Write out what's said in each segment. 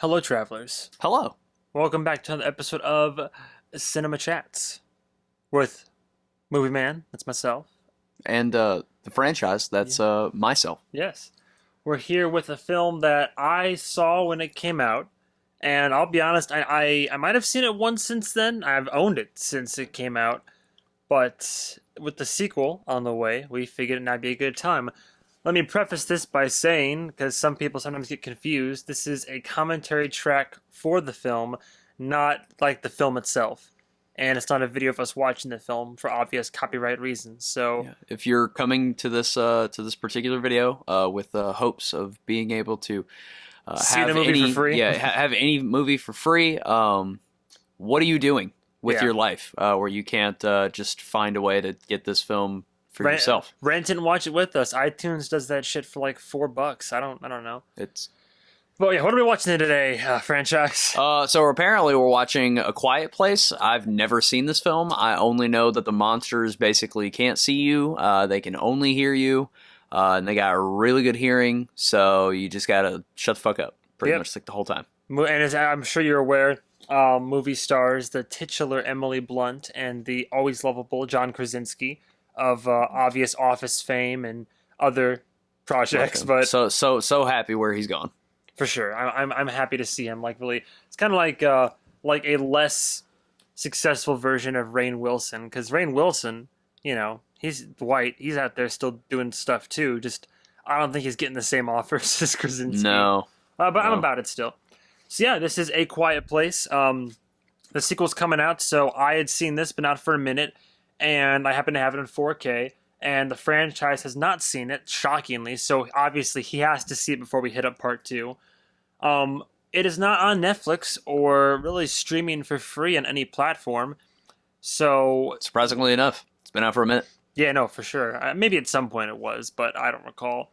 Hello, travelers. Hello. Welcome back to another episode of Cinema Chats with Movie Man. That's myself. And the franchise, that's myself. Yes. We're here with a film that I saw when it came out. And I'll be honest, I might have seen it once since then. I've owned it since it came out. But with the sequel on the way, we figured it might be a good time. Let me preface this by saying, because some people sometimes get confused, this is a commentary track for the film, not like the film itself. And it's not a video of us watching the film for obvious copyright reasons. So, Yeah. If you're coming to this particular video with hopes of being able to see have the movie any for free. have any movie for free, what are you doing with your life where you can't just find a way to get this film for yourself? Rent it and watch it with us. iTunes does that shit for like $4. I don't know. It's But yeah, what are we watching today, franchise? So apparently we're watching A Quiet Place. I've never seen this film. I only know that the monsters basically can't see you. They can only hear you. And they got really good hearing, so you just gotta shut the fuck up pretty much like the whole time. And as I'm sure you're aware, movie stars the titular Emily Blunt and the always lovable John Krasinski of obvious Office fame and other projects. But so happy where he's gone. For sure, I'm happy to see him. Like really, it's kind of like a less successful version of Rainn Wilson, because Rainn Wilson, he's white, he's out there still doing stuff too. Just I don't think he's getting the same offers as Krasinski. No, but no. I'm about it still. So yeah, this is A Quiet Place. The sequel's coming out, so I had seen this, but not for a minute, and I happen to have it in 4K. And the franchise has not seen it, shockingly. So obviously he has to see it before we hit up part 2. It is not on Netflix or really streaming for free on any platform. So surprisingly enough, it's been out for a minute. Yeah, no, for sure. Maybe at some point it was, but I don't recall.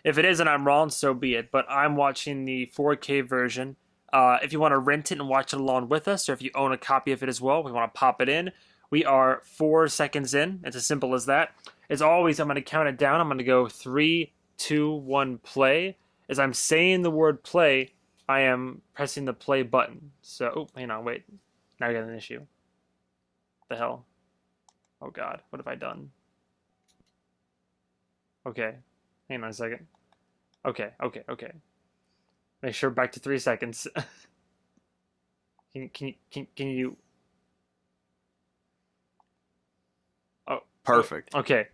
If it is and I'm wrong, so be it. But I'm watching the 4K version. If you want to rent it and watch it along with us, or if you own a copy of it as well, we want to pop it in. We are 4 seconds in. It's as simple as that. As always, I'm going to count it down. I'm going to go 3, 2, 1, play. As I'm saying the word play, I am pressing the play button. So, hang on, wait. Now I got an issue. What the hell? Oh God, what have I done? Okay, hang on a second. Okay. Make sure back to 3 seconds. Can you? Oh, perfect. Okay.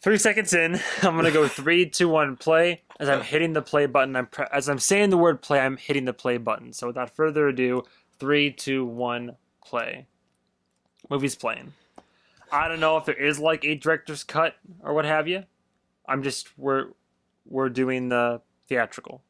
3 seconds in, I'm gonna go 3, 2, 1, play. As I'm hitting the play button, as I'm saying the word play, I'm hitting the play button. So without further ado, 3, 2, 1, play. Movie's playing. I don't know if there is like a director's cut or what have you. We're doing the theatrical.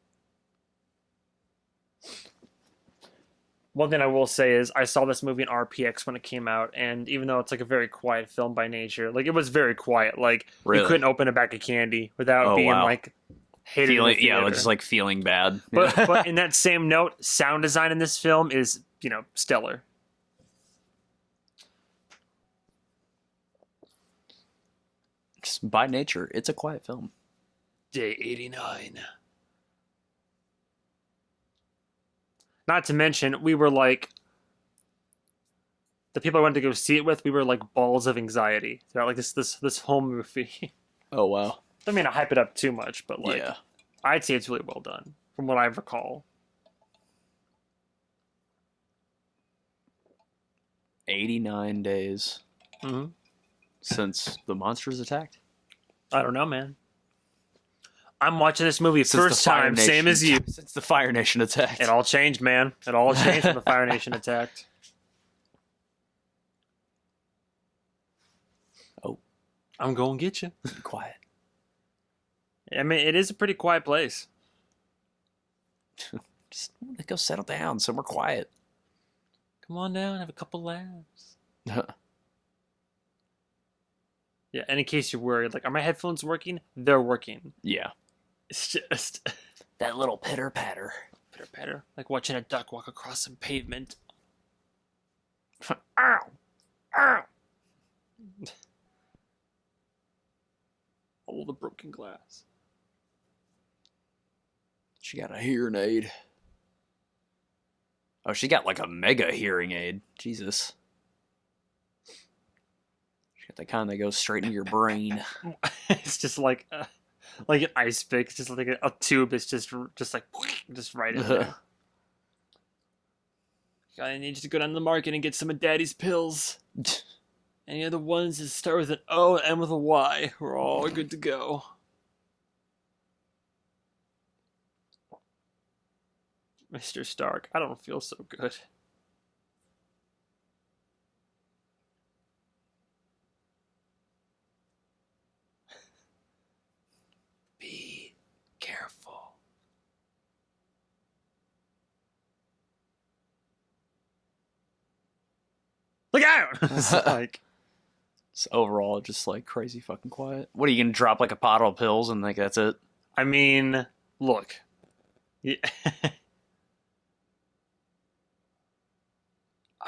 One thing I will say is I saw this movie in RPX when it came out, and even though it's like a very quiet film by nature, like it was very quiet. Like really? You couldn't open a bag of candy without being like hated. Just like feeling bad. But in that same note, sound design in this film is stellar. Just by nature, it's a quiet film. Day 89. Not to mention, we were like, the people I went to go see it with, we were like balls of anxiety throughout like this whole movie. Oh wow! I mean, I hype it up too much, but like, yeah. I'd say it's really well done from what I recall. 89 days since the monsters attacked. I don't know, man. I'm watching this movie first time, same as you. Since the Fire Nation attacked. It all changed, man. It all changed when the Fire Nation attacked. Oh. I'm going to get you. Be quiet. I mean, it is a pretty quiet place. Just go settle down, somewhere quiet. Come on down, have a couple laughs. Yeah, and in case you're worried, like, are my headphones working? They're working. Yeah. It's just that little pitter patter. Pitter patter. Like watching a duck walk across some pavement. Ow! Ow! All the broken glass. She got a hearing aid. Oh, she got like a mega hearing aid. Jesus. She got the kind that goes straight into your brain. It's just like an ice pick. It's just like a tube. It's just like just right in there. I need you to go down to the market and get some of Daddy's pills. Any other ones that start with an O and end with a Y, we're all good to go. Mr. Stark, I don't feel so good. Be careful. Look out! It's like, it's overall just like crazy fucking quiet. What are you gonna drop like a bottle of pills and like that's it? I mean, look. Yeah.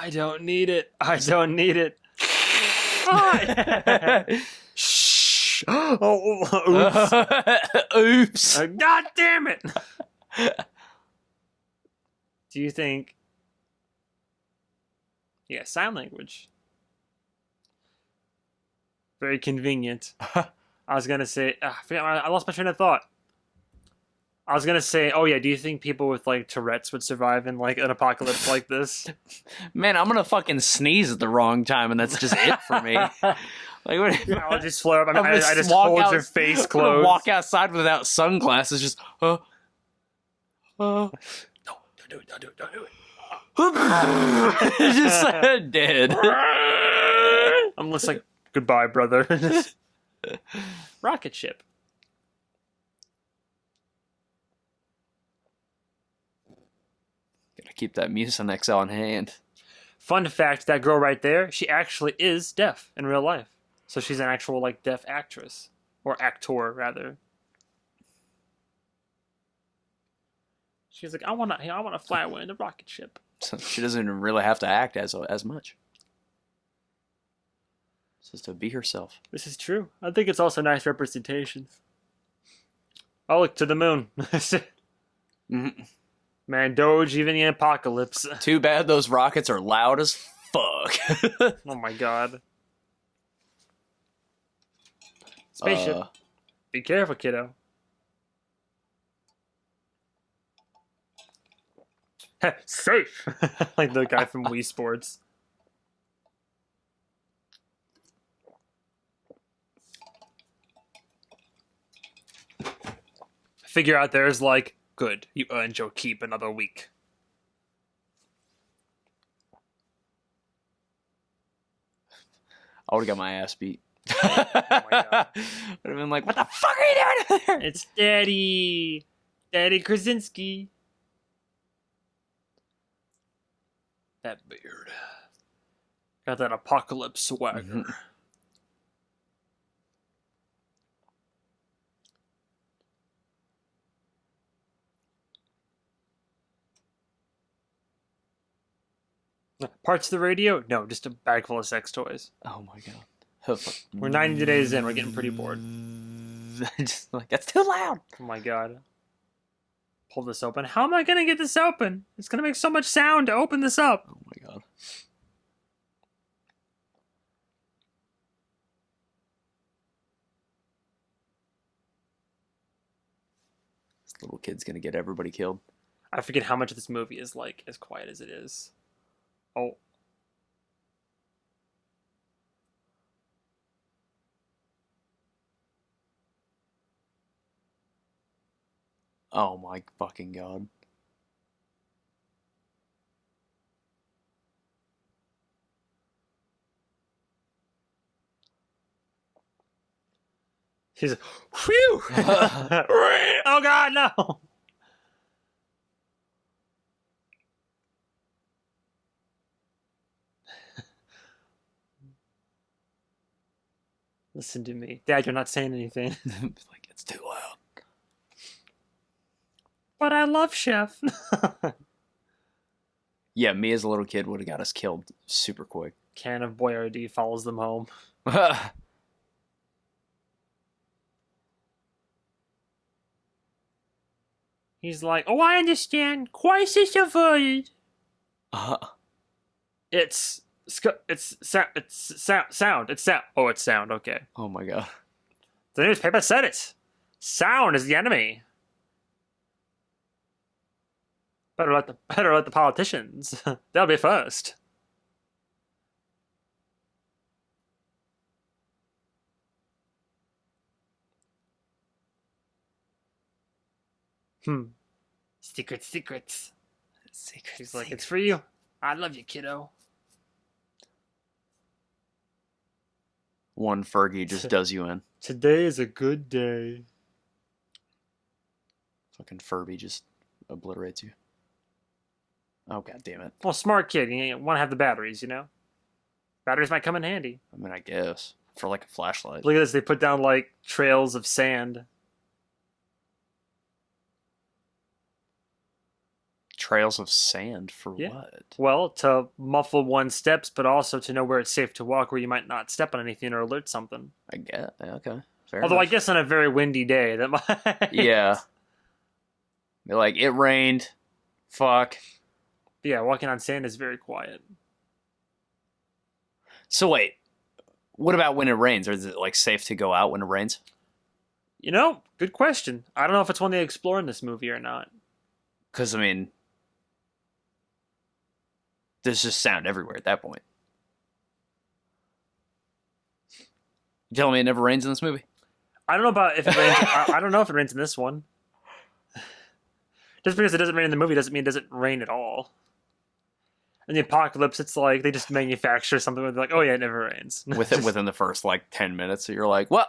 I don't need it. I don't need it. Shh. Oh, oops. Oops. God damn it. Do you think? Yeah, sign language. Very convenient. I was gonna say, I lost my train of thought. I was gonna say, oh yeah, do you think people with like Tourette's would survive in like an apocalypse like this? Man, I'm gonna fucking sneeze at the wrong time, and that's just it for me. Like, what? I'll just flare up. I just walk hold out, your face I'm gonna closed. walk outside without sunglasses, just. No, don't do it. Don't do it. Don't do it. Just dead. I'm just like, goodbye, brother. Rocket ship. Gotta keep that Mucinex on hand. Fun fact, that girl right there, she actually is deaf in real life. So she's an actual like deaf actress. Or actor, rather. She's like, I wanna fly away in the rocket ship. So she doesn't even really have to act as much. Just to be herself. This is true. I think it's also nice representation. Oh, look, to the moon. Mm-hmm. Man, Doge, even the apocalypse. Too bad those rockets are loud as fuck. Oh my god. Spaceship. Be careful, kiddo. Safe! Like the guy from Wii Sports. Figure out there's like, good, you earned your keep another week. I would have got my ass beat. Oh my god. Would have been like, what the fuck are you doing over there? It's Daddy. Daddy Krasinski. That beard. Got that apocalypse swagger. Mm-hmm. Parts of the radio? No, just a bag full of sex toys. Oh my god. We're 90 days in. We're getting pretty bored. Just like, that's too loud. Oh my god. Pull this open. How am I going to get this open? It's going to make so much sound to open this up. Oh my god. This little kid's gonna get everybody killed. I forget how much of this movie is like as quiet as it is. Oh. Oh my fucking god. He's whew. Oh god, no. Listen to me. Dad, you're not saying anything. Like, it's too loud. But I love Chef. Yeah, me as a little kid would have got us killed super quick. Can of Boyardee follows them home. He's like, oh, I understand. Crisis averted. Uh, sound. It's sound. Oh, it's sound. Okay. oh my god. The newspaper said it. Sound is the enemy. Better let the politicians. They'll be first. Hmm. Secrets. She's like, it's for you. I love you, kiddo. One Fergie just does you in. Today is a good day. Fucking Furby just obliterates you. Oh god damn it. Well, smart kid. You want to have the batteries, you know? Batteries might come in handy. I mean, I guess for like a flashlight. Look at this. They put down like trails of sand. Trails of sand for Yeah. what? Well, to muffle one's steps, but also to know where it's safe to walk, where you might not step on anything or alert something. I guess. Okay. Fair Although I enough. guess on a very windy day, that might. Yeah. They're like, it rained. Fuck. Yeah, walking on sand is very quiet. So wait, what about when it rains? Or is it like safe to go out when it rains? You know, good question. I don't know if it's one they explore in this movie or not. Because I mean, there's just sound everywhere at that point. You telling me it never rains in this movie? I don't know about if it rains. I don't know if it rains in this one. Just because it doesn't rain in the movie doesn't mean it doesn't rain at all. In the apocalypse, it's like they just manufacture something where they're like, oh yeah, it never rains. Within the first like 10 minutes, so you're like, well,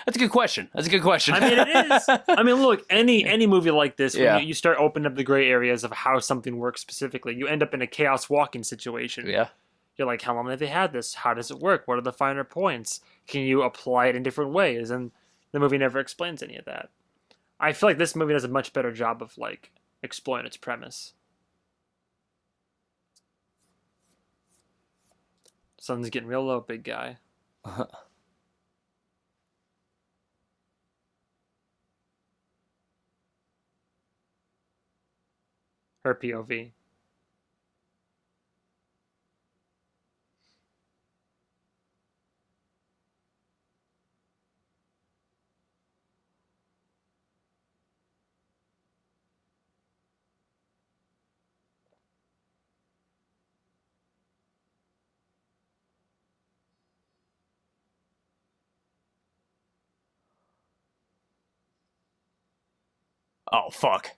that's a good question. That's a good question. I mean, it is. I mean, look, any movie like this, when Yeah. you start opening up the gray areas of how something works specifically, you end up in a chaos walking situation. Yeah. You're like, how long have they had this? How does it work? What are the finer points? Can you apply it in different ways? And the movie never explains any of that. I feel like this movie does a much better job of like exploring its premise. Sun's getting real low, big guy. Her POV. Oh, fuck.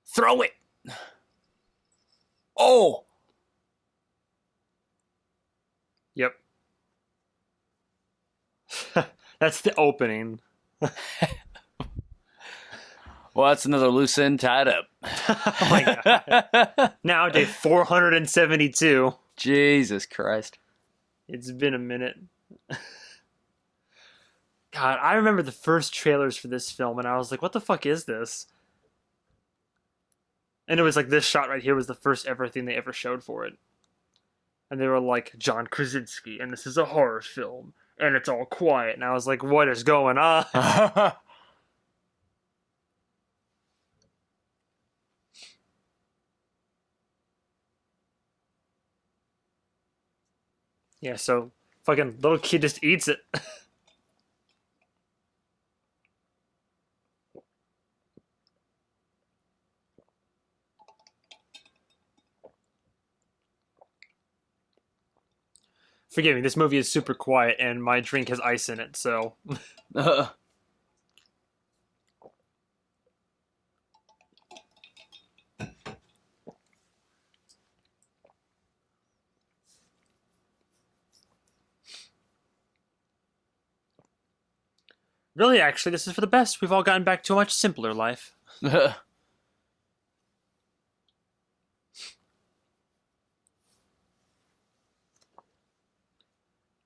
Throw it. Oh. Yep. That's the opening. Well, that's another loose end tied up. Oh my god. Now, day 472. Jesus Christ. It's been a minute. God, I remember the first trailers for this film, and I was like, what the fuck is this? And it was like, this shot right here was the first ever thing they ever showed for it. And they were like, John Krasinski, and this is a horror film, and it's all quiet. And I was like, what is going on? Yeah, so fucking little kid just eats it. Forgive me, this movie is super quiet, and my drink has ice in it, so. Really, actually, this is for the best. We've all gotten back to a much simpler life. I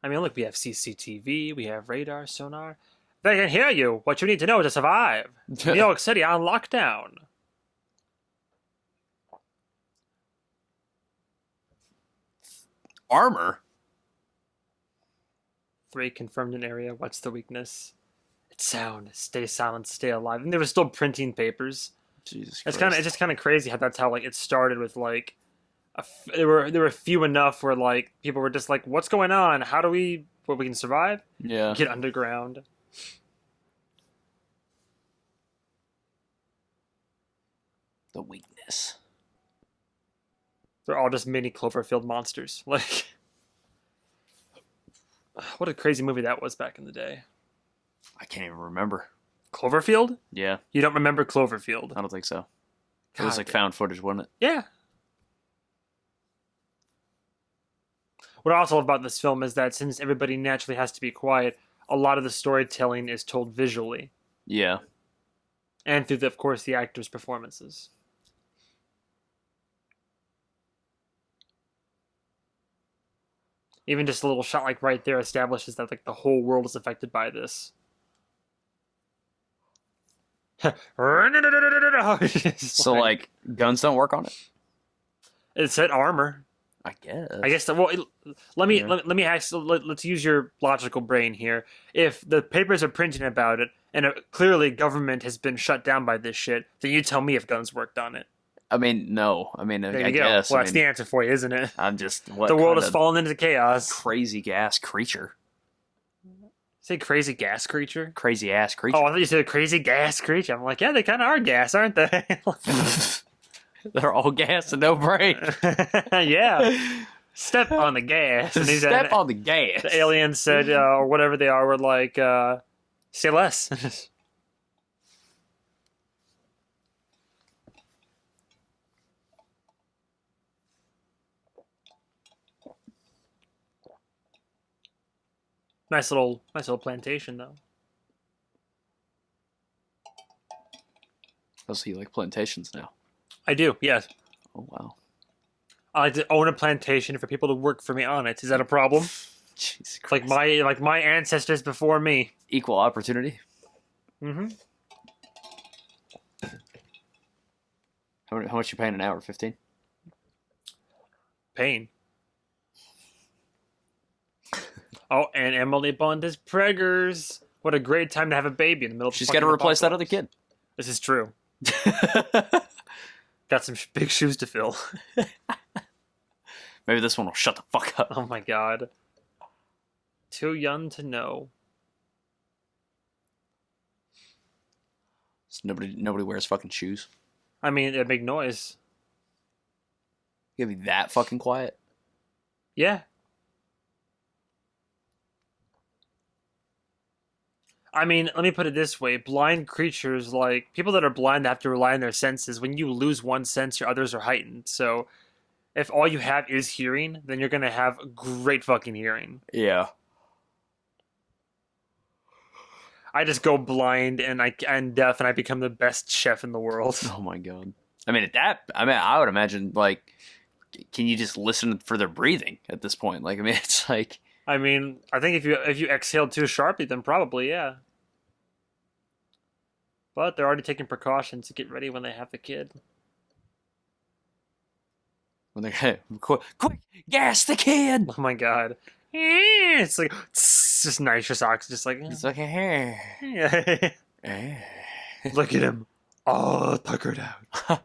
mean, look, we have CCTV, we have radar, sonar. They can hear you. What you need to know to survive. New York City on lockdown. Armor? 3 confirmed an area. What's the weakness? It's sound. Stay silent. Stay alive. And they were still printing papers. Jesus It's Christ. just kind of crazy how that's how like it started with like there were few enough where like people were just like, what's going on? How do we can survive? Yeah. Get underground. The weakness. They're all just mini Cloverfield monsters. Like, what a crazy movie that was back in the day. I can't even remember. Cloverfield? Yeah, You don't remember Cloverfield? I don't think so. It was God. like found footage, wasn't it? Yeah. What I also love about this film is that since everybody naturally has to be quiet, a lot of the storytelling is told visually Yeah. and through, of course, the actors' performances. Even just a little shot like right there establishes that like the whole world is affected by this. So like guns don't work on it. it said armor. I guess. I guess. Well, let me Yeah. let me ask. Let's use your logical brain here. If the papers are printing about it, and clearly government has been shut down by this shit, then you tell me if guns worked on it. I mean, no. I mean, There I you go. guess. Well, I that's mean, the answer for you, isn't it? I'm just what The world kind has of fallen into chaos. crazy gas creature, Say crazy gas creature. crazy ass creature. Oh, I thought you said a crazy gas creature. I'm like, yeah, they kind of are gas, aren't they? They're all gas and no brake. Yeah. Step on the gas. And Step on the gas. the aliens said, or whatever they are, were like, say less. nice little plantation, though. Oh, so you like plantations now? I do, yes. Oh wow. I like to own a plantation for people to work for me on it. Is that a problem? Jesus Christ. Like my ancestors before me. Equal opportunity. Mm-hmm. How much you paying an hour? 15. Pain. Oh, and Emily Blunt is preggers. What a great time to have a baby in the middle of She's the got to fucking replace that other apocalypse. kid. This is true. Got some big shoes to fill. Maybe this one will shut the fuck up. Oh my god. Too young to know. So nobody wears fucking shoes. I mean, it make noise. You gotta be that fucking quiet. Yeah. I mean, let me put it this way. Blind creatures, like, people that are blind have to rely on their senses. When you lose one sense, your others are heightened. So, if all you have is hearing, then you're gonna have great fucking hearing. Yeah. I just go blind and deaf, and I become the best chef in the world. Oh my god. I mean, I would imagine, like, can you just listen for their breathing at this point? Like, I mean, it's like, I mean, I think if you exhale too sharply, then probably yeah. But they're already taking precautions to get ready when they have the kid. when they're quick, gas the kid. Oh my god. It's like it's just nitrous oxide, just like It's like, hey. look at him, all tuckered out.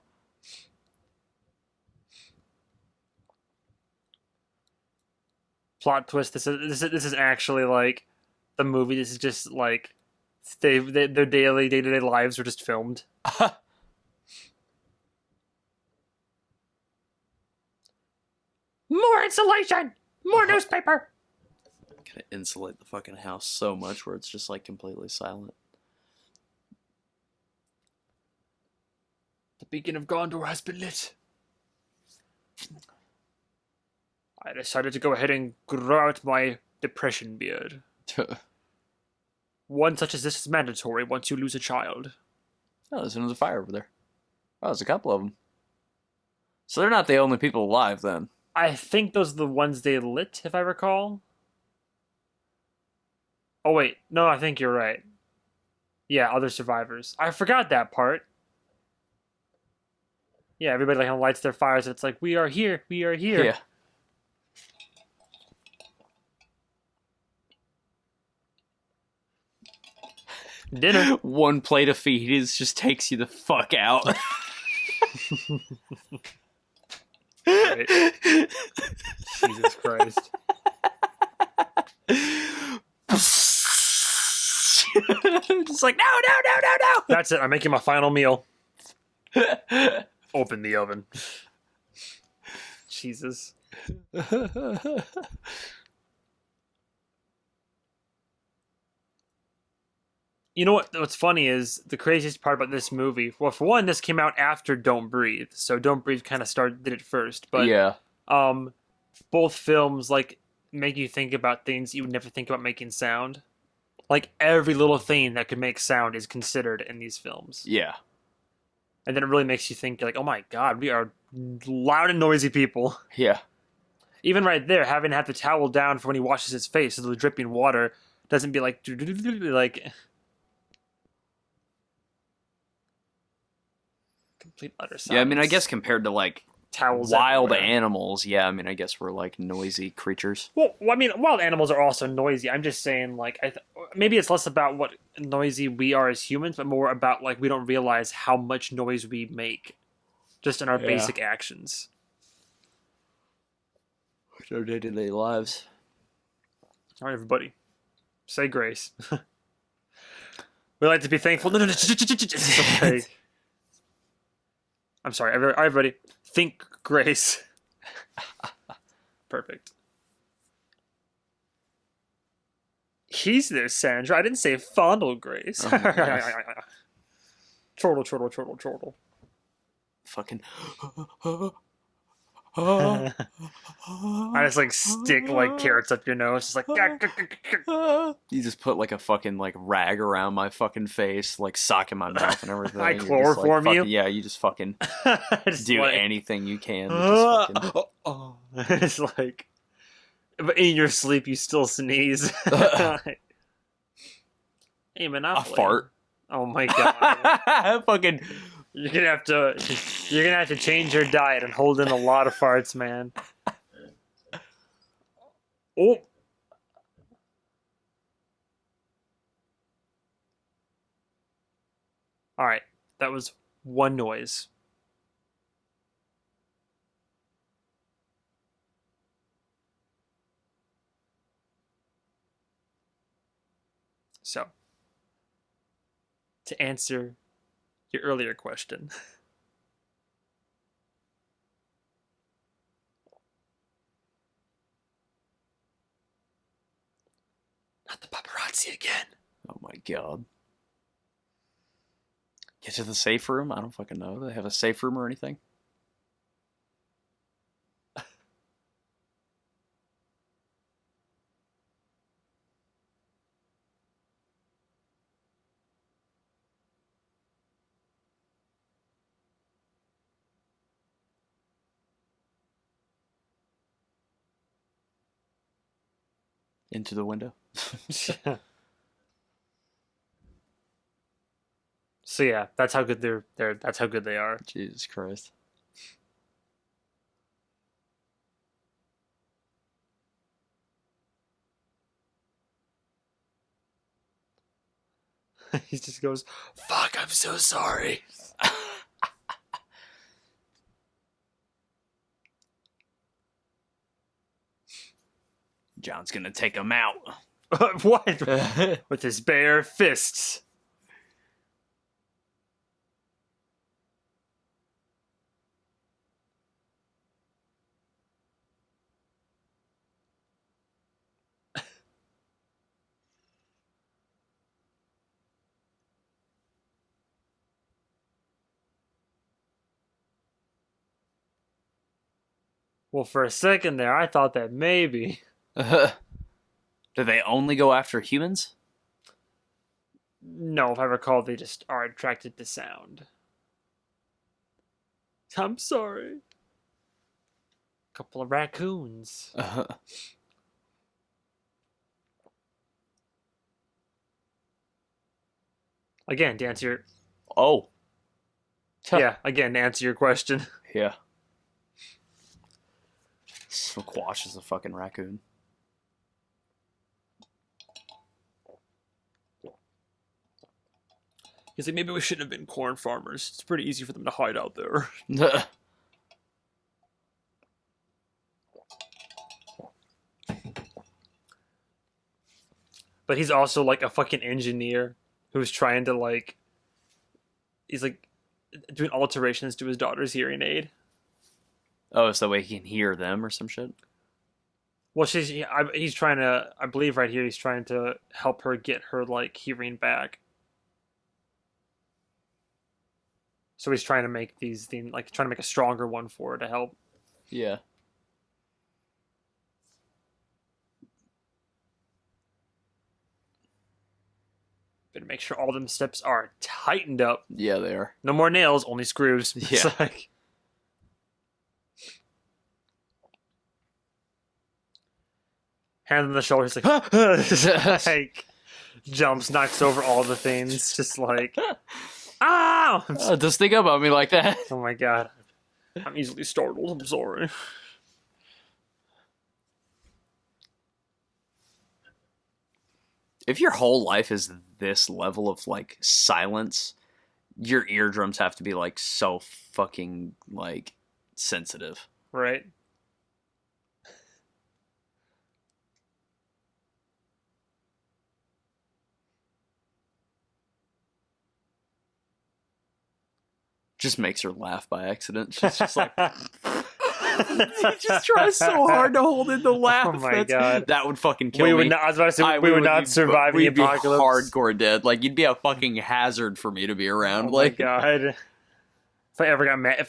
Plot twist: this is actually like the movie. This is just like their daily day-to-day lives were just filmed. More insulation, more newspaper. Gonna insulate the fucking house so much where it's just like completely silent. The beacon of Gondor has been lit. I decided to go ahead and grow out my depression beard. One such as this is mandatory once you lose a child. Oh, there's another fire over there. Oh, there's a couple of them. So they're not the only people alive then. I think those are the ones they lit, if I recall. Oh wait, no, I think you're right. Yeah, other survivors. I forgot that part. Yeah, everybody like lights their fires. And it's like we are here, we are here. Yeah. Dinner. One plate of fajitas just takes you the fuck out. Right. Jesus Christ. Just like, no. That's it. I'm making my final meal. Open the oven. Jesus. You know what's funny is the craziest part about this movie. Well, for one, this came out after Don't Breathe, so Don't Breathe kind of did it first. But Yeah. um, both films like make you think about things you would never think about making sound. Like every little thing that could make sound is considered in these films, Yeah. and then it really makes you think like, oh my god, we are loud and noisy people. Yeah. Even right there, having to have the towel down for when he washes his face, so the dripping water doesn't be like like complete utter silence. Yeah, I mean, I guess compared to like towels wild everywhere. animals, yeah, I mean, I guess we're like noisy creatures. Well, I mean, wild animals are also noisy. I'm just saying, like, maybe it's less about what noisy we are as humans, but more about like we don't realize how much noise we make just in our Yeah. basic actions. Our day-to-day lives. All right, everybody, say grace. We like to be thankful. No, it's okay. I'm sorry, everybody. Think grace. Perfect. He's there, Sandra. I didn't say fondle grace. Oh my gosh. Chortle. Fucking. I just like stick like carrots up your nose. Just like You just put like a fucking like rag around my fucking face, like sock in my mouth and everything. I You're just, chloroform like, you? fucking, yeah, you just fucking just do like, anything you can. To just fucking... It's like, but in your sleep you still sneeze. Hey, A Monopoly. fart. Oh my god. Fucking. You're gonna have to change your diet and hold in a lot of farts, man. Oh. All right, that was one noise. So, to answer your earlier question. Not the paparazzi again. Oh my god. Get to the safe room? I don't fucking know. Do they have a safe room or anything? Into the window? So yeah, that's how good that's how good they are. Jesus Christ. He just goes, "Fuck, I'm so sorry." John's gonna take him out. What? With his bare fists. Well, for a second there, I thought that maybe. Do they only go after humans? No, if I recall, they just are attracted to sound. I'm sorry. Couple of raccoons. Again, to answer your Oh. yeah, again to answer your question. Yeah. Squash is a fucking raccoon. He's like, maybe we shouldn't have been corn farmers. It's pretty easy for them to hide out there. But he's also like a fucking engineer who's trying to like, he's like doing alterations to his daughter's hearing aid. Oh, so that way he can hear them or some shit? Well, he's trying to, I believe right here, he's trying to help her get her like hearing back. So he's trying to make these things, like trying to make a stronger one for her to help. Yeah. But make sure all them steps are tightened up. Yeah, they are. No more nails, only screws. Yeah. It's like, hand on the shoulder, he's like, like, jumps, knocks over all the things, just like, ow! Just think about me like that. Oh my god. I'm easily startled, I'm sorry. If your whole life is this level of like silence, your eardrums have to be like so fucking like sensitive. Right? Just makes her laugh by accident. She's just like he just tries so hard to hold in the laugh. Oh my god. That would fucking kill We me. would not, I was about to say, we would not survive the we'd be apocalypse. hardcore dead. Like you'd be a fucking hazard for me to be around. Oh like my god. If I ever got mad, if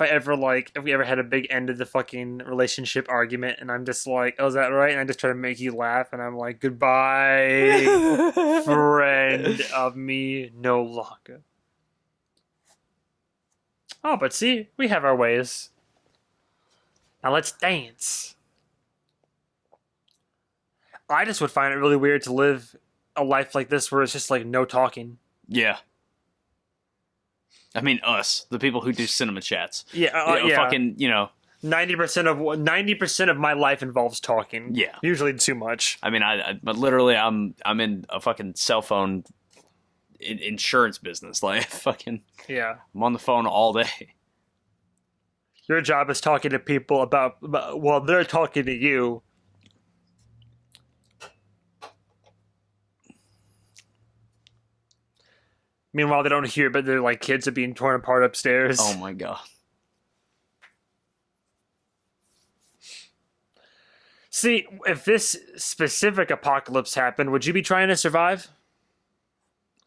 we ever had a big end of the fucking relationship argument, and I'm just like, oh, is that right? And I just try to make you laugh, and I'm like, goodbye, friend of me no longer. Oh, but see, we have our ways. Now let's dance. I just would find it really weird to live a life like this where it's just like no talking. Yeah. I mean, us, the people who do cinema chats. Yeah, yeah. Fucking, 90% of my life involves talking. Yeah. Usually too much. I mean, but literally, I'm in a fucking cell phone insurance business. Like, fucking, Yeah. I'm on the phone all day. Your job is talking to people about well, they're talking to you. Meanwhile, they don't hear, but they're like kids are being torn apart upstairs. Oh my god. See, if this specific apocalypse happened, would you be trying to survive?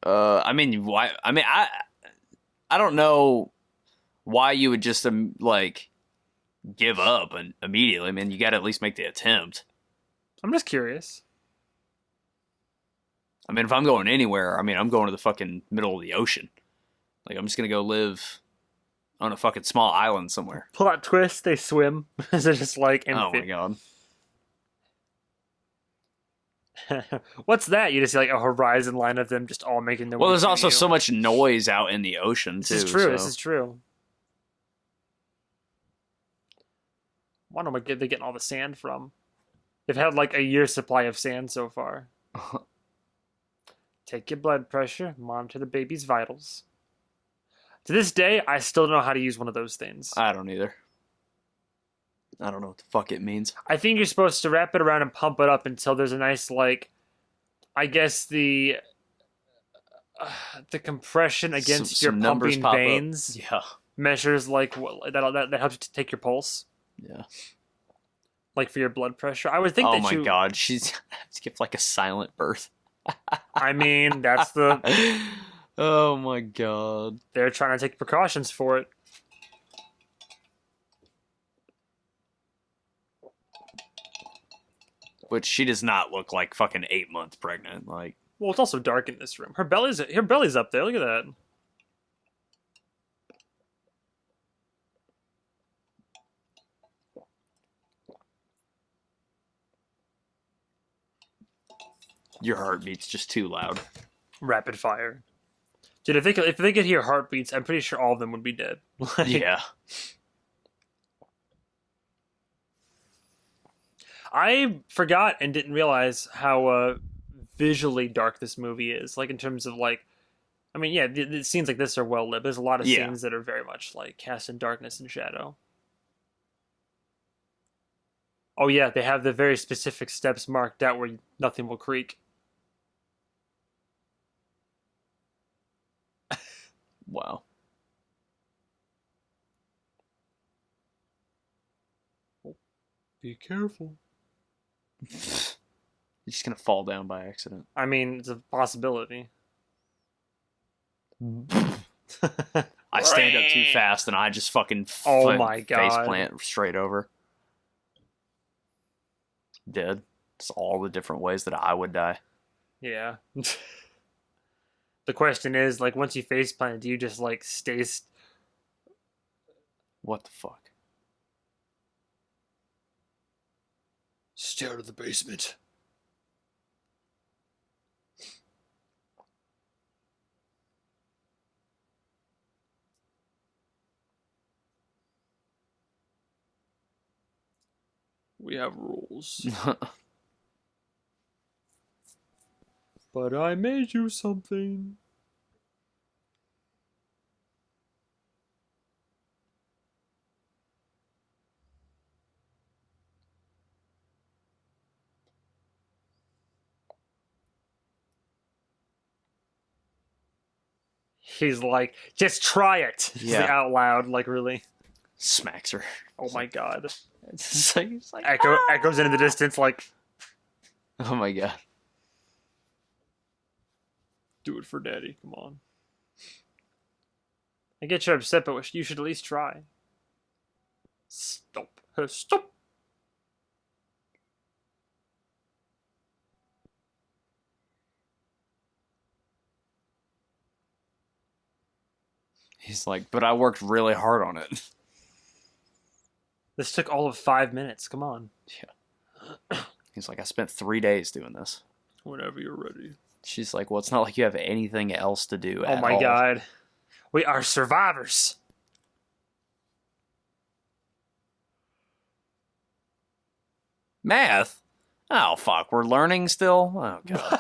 I mean, why? I mean, I don't know why you would just like give up and immediately. I mean, you got to at least make the attempt. I'm just curious. I mean, if I'm going anywhere, I mean, I'm going to the fucking middle of the ocean. Like, I'm just gonna go live on a fucking small island somewhere. Plot twist: they swim. Is it just like? Oh my god. What's that? You just see like a horizon line of them just all making their way. Well, there's to also you. so much noise out in the ocean too. This is true. So. This is true. I wonder where they're getting all the sand from. They've had like a year's supply of sand so far. Take your blood pressure, monitor the baby's vitals. To this day, I still don't know how to use one of those things. I don't either. I don't know what the fuck it means. I think you're supposed to wrap it around and pump it up until there's a nice, like, I guess the compression against Some your numbers pumping pop up. veins Yeah. measures like that helps you to take your pulse, Yeah. like for your blood pressure. I would think Oh that my god, she's skipped like a silent birth. I mean, that's the Oh my god. they're trying to take precautions for it. Which she does not look like fucking 8 months pregnant. Like, Well, it's also dark in this room. Her belly's up there. Look at that. your heartbeat's just too loud. Rapid fire. Dude, if they could hear heartbeats, I'm pretty sure all of them would be dead. Like, Yeah. I forgot and didn't realize how visually dark this movie is. Like in terms of like I mean, yeah, the scenes like this are well lit. There's a lot of Yeah. scenes that are very much like cast in darkness and shadow. Oh yeah, they have the very specific steps marked out where nothing will creak. Wow. Be careful. He's just gonna fall down by accident. I mean, it's a possibility. I stand up too fast and I just fucking Oh my face God. plant straight over. Dead. It's all the different ways that I would die. Yeah. The question is, like, once you face plant, do you just like stay? What the fuck? Stare to the basement. We have rules. But I made you something. He's like, just try it. He's like, Yeah. out loud, like really. Smacks her. Oh my God. It's like Echoes into the distance, like, oh my God. do it for daddy. Come on. I get you're upset, but you should at least try. Stop. Stop. He's like, but I worked really hard on it. This took all of 5 minutes. Come on. He's like, I spent 3 days doing this. Whenever you're ready. She's like, well, it's not like you have anything else to do. Oh at my all. God. We are survivors. Math? Oh, fuck. We're learning still? Oh, God.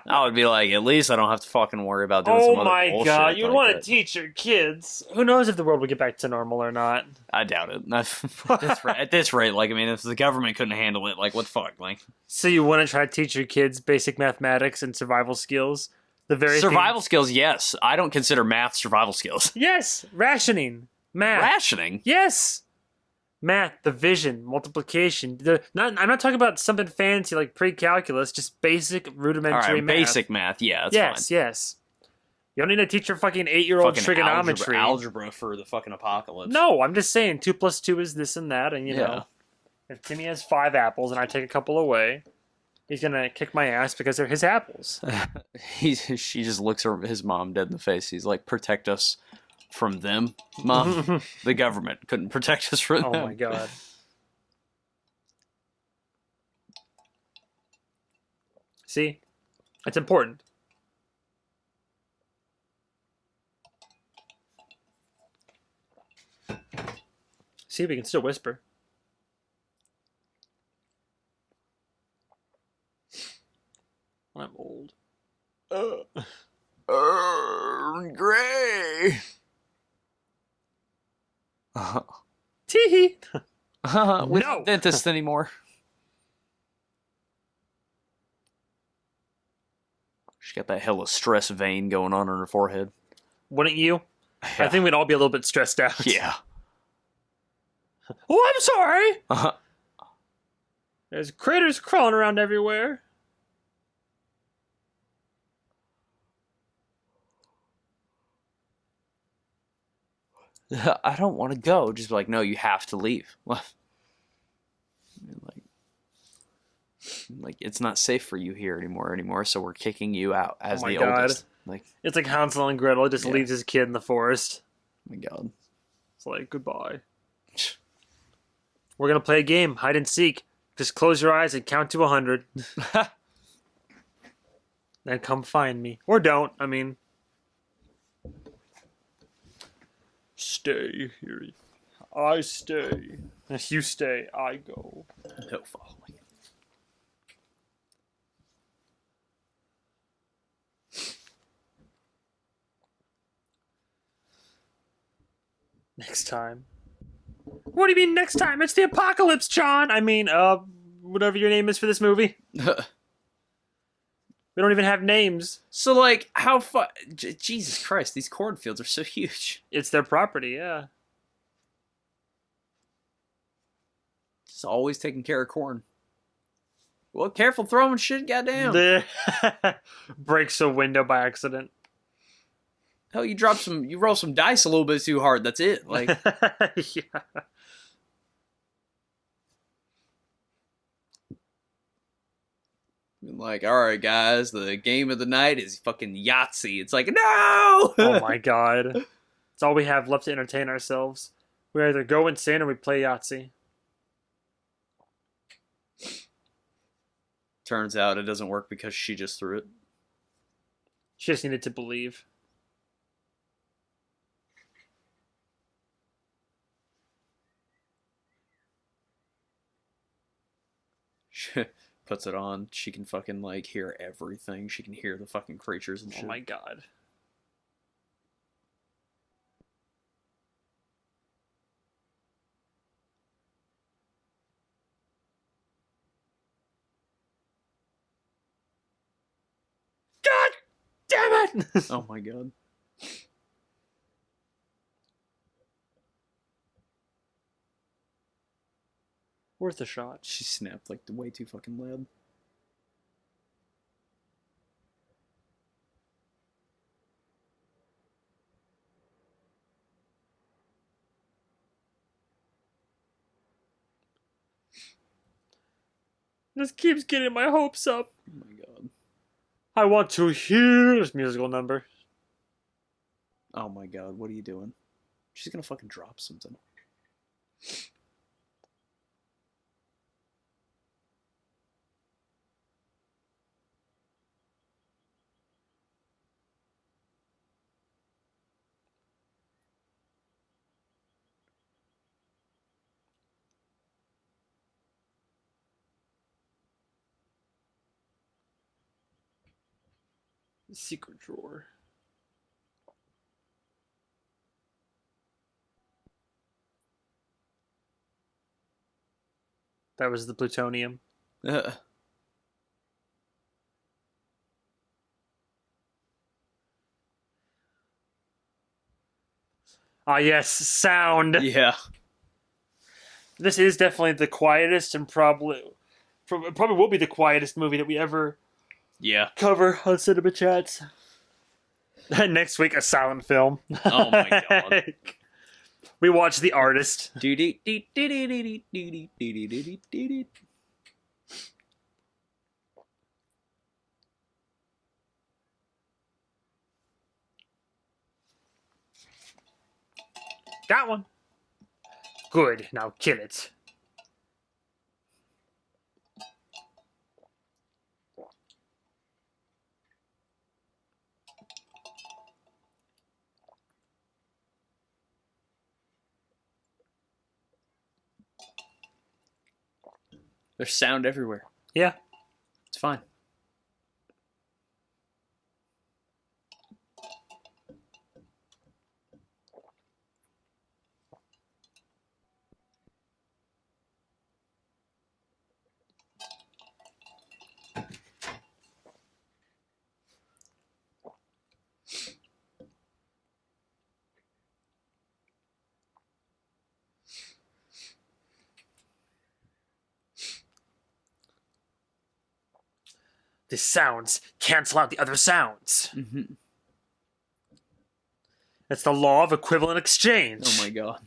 I would be like, at least I don't have to fucking worry about doing some Oh other my bullshit God. You'd like want to that. teach your kids. Who knows if the world will get back to normal or not? I doubt it. At this rate, like, I mean, if the government couldn't handle it, like, what the fuck? Like, So you want to try to teach your kids basic mathematics and survival skills? The very survival skills, yes. I don't consider math survival skills. Yes, rationing, math. Rationing? Yes, math, division, multiplication. I'm not talking about something fancy like pre-calculus. Just basic All rudimentary right, math. basic math, yeah, that's Yes, fine. yes. You don't need to teach your fucking 8-year-old Fucking trigonometry. algebra for the fucking apocalypse. No, I'm just saying 2 plus 2 is this and that, and you Yeah. know, if Timmy has 5 apples and I take a couple away, he's gonna kick my ass because they're his apples. She just looks his mom dead in the face. He's like, protect us from them, Mom. The government couldn't protect us from Oh them. my God. See? It's important. See, we can still whisper. I'm old. Gray. Tee With No. dentist anymore. She's got that hella stress vein going on her forehead. Wouldn't you? I think we'd all be a little bit stressed out. Yeah. Oh, I'm sorry. Uh-huh. There's critters crawling around everywhere. I don't want to go. Just be like, no, you have to leave. like it's not safe for you here anymore. So we're kicking you out as Oh my the God. oldest. Like, It's like Hansel and Gretel just Yeah. leaves his kid in the forest. oh my God. It's like, goodbye. We're going to play a game, hide and seek. Just close your eyes and count to 100. Then come find me. Or don't, I mean. Stay here. I stay. If you stay, I go. No following. Next time. What do you mean next time? It's the apocalypse, John. I mean, whatever your name is for this movie. We don't even have names. So, like, how far? Jesus Christ, these cornfields are so huge. It's their property, yeah. Just always taking care of corn. Well, careful throwing shit, goddamn. The breaks a window by accident. Hell, you roll some dice a little bit too hard. That's it. Like, yeah. like, all right, guys, the game of the night is fucking Yahtzee. It's like, no. Oh my god. It's all we have left to entertain ourselves. We either go insane or we play Yahtzee. Turns out it doesn't work because she just threw it. She just needed to believe. Puts it on. She can fucking like hear everything. She can hear the fucking creatures and shit. Oh my god. God damn it! Oh my god. Worth a shot. She snapped like way too fucking loud. This keeps getting my hopes up. Oh my god. I want to hear this musical number. Oh my god, what are you doing? She's gonna fucking drop something. Secret drawer. That was the plutonium. Ah, yes, sound. Yeah. This is definitely the quietest and probably will be the quietest movie that we ever Yeah. cover on Cinema Chats. Next week, a silent film. Oh my god. We watch The Artist. Got one. Good, now kill it. There's sound everywhere. Yeah. It's fine. The sounds cancel out the other sounds. Mm-hmm. It's the law of equivalent exchange. Oh my god.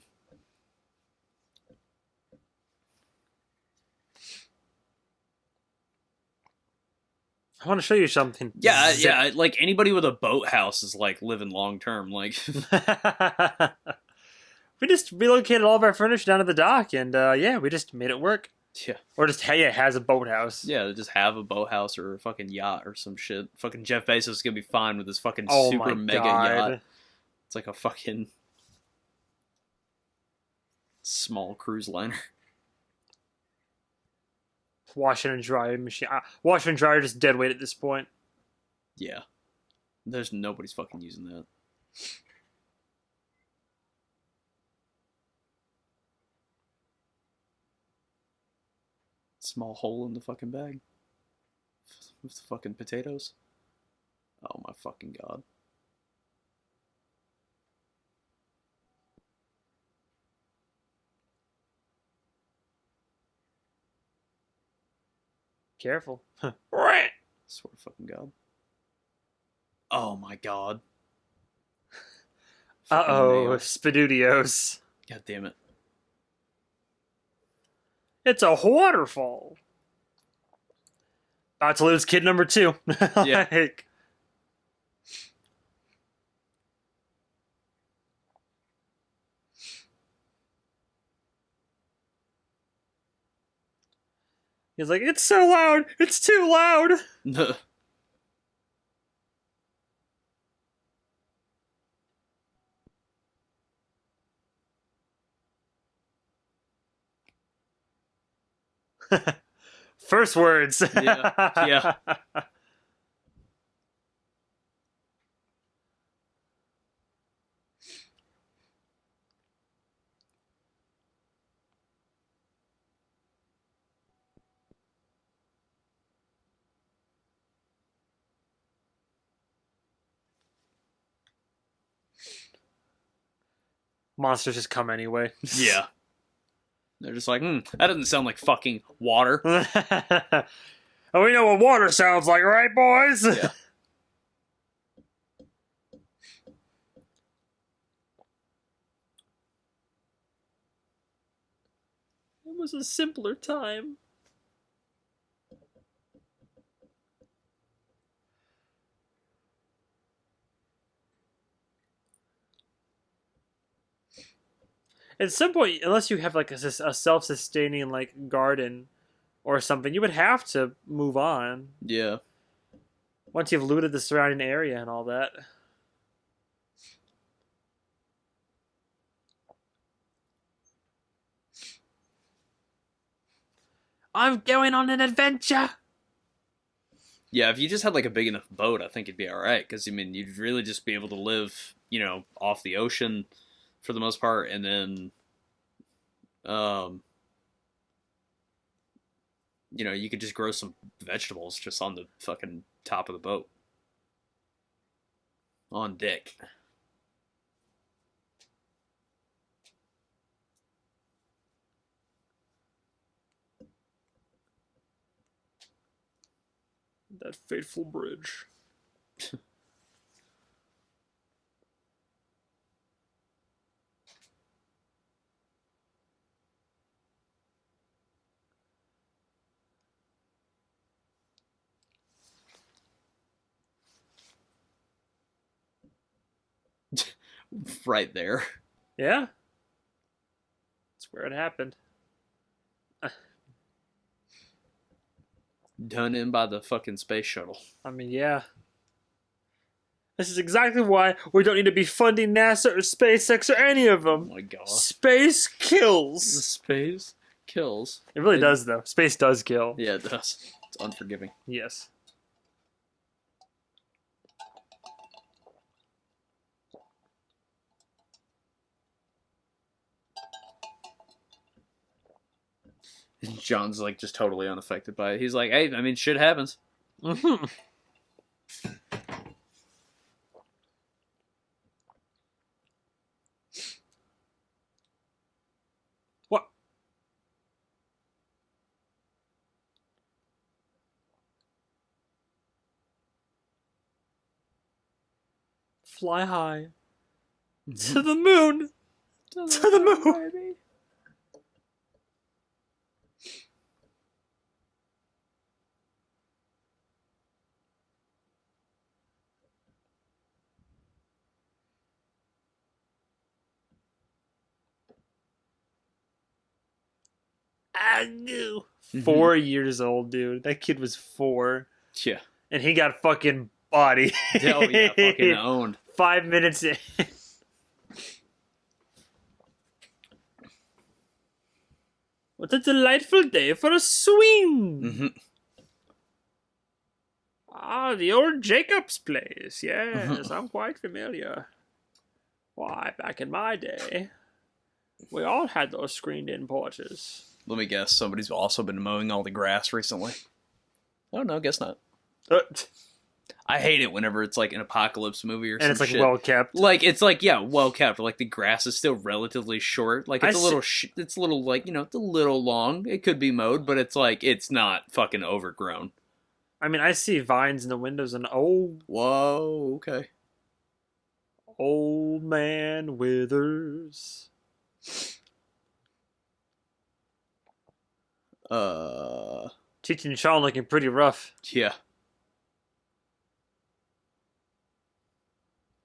I want to show you something. Yeah, yeah. Like anybody with a boathouse is like living long term. Like, we just relocated all of our furniture down to the dock, and yeah, we just made it work. yeah, Or just, hey, it has a boathouse. yeah. They just have a boathouse or a fucking yacht or some shit. Fucking Jeff Bezos is gonna be fine with his fucking Oh super my mega god. yacht. It's like a fucking small cruise liner. Washer and dryer machine. Washer and dryer just dead weight at this point. Yeah, there's nobody's fucking using that. Small hole in the fucking bag with the fucking potatoes. Oh my fucking god. Careful. Swear to fucking god. Oh my god. Fucking Uh-oh, nail. Spadudios. God damn it. It's a waterfall. About to lose kid number 2. Yeah. Like, he's like, it's so loud. It's too loud. First words. Yeah. Yeah. Monsters just come anyway. Yeah. They're just like, that doesn't sound like fucking water. Oh, we know what water sounds like, right, boys? Yeah. It was a simpler time. At some point, unless you have like a self-sustaining like garden or something, you would have to move on Yeah. once you've looted the surrounding area and all that. I'm going on an adventure. Yeah, if you just had like a big enough boat, I think it'd be alright. Because, I mean, you'd really just be able to live, off the ocean for the most part. And then, you could just grow some vegetables just on the fucking top of the boat. On deck. That fateful bridge. Right there. Yeah. That's where it happened. Done in by the fucking space shuttle. I mean, yeah. This is exactly why we don't need to be funding NASA or SpaceX or any of Oh them. my god. Space kills. Space kills. It really does, though. Space does kill. Yeah, it does. It's unforgiving. Yes. John's like just totally unaffected by it. He's like, hey, I mean, shit happens. Mm-hmm. What? Fly high. To the moon. To the moon. Baby. I knew. 4 years old, dude. That kid was 4. Yeah. And he got fucking body. Oh, yeah, fucking owned. 5 minutes in. What a delightful day for a swing. Mm-hmm. Ah, the old Jacob's place. Yes, I'm quite familiar. Why, back in my day, we all had those screened-in porches. Let me guess. Somebody's also been mowing all the grass recently. Oh no, guess not. Uh, I hate it whenever it's like an apocalypse movie or and some it's like shit. well kept. Like it's like yeah, well kept. Like the grass is still relatively short. Like it's I a little, it's a little like it's a little long. It could be mowed, but it's like it's not fucking overgrown. I mean, I see vines in the windows, and oh, Whoa, okay. old man Withers. Cheech and Chong looking pretty rough. Yeah.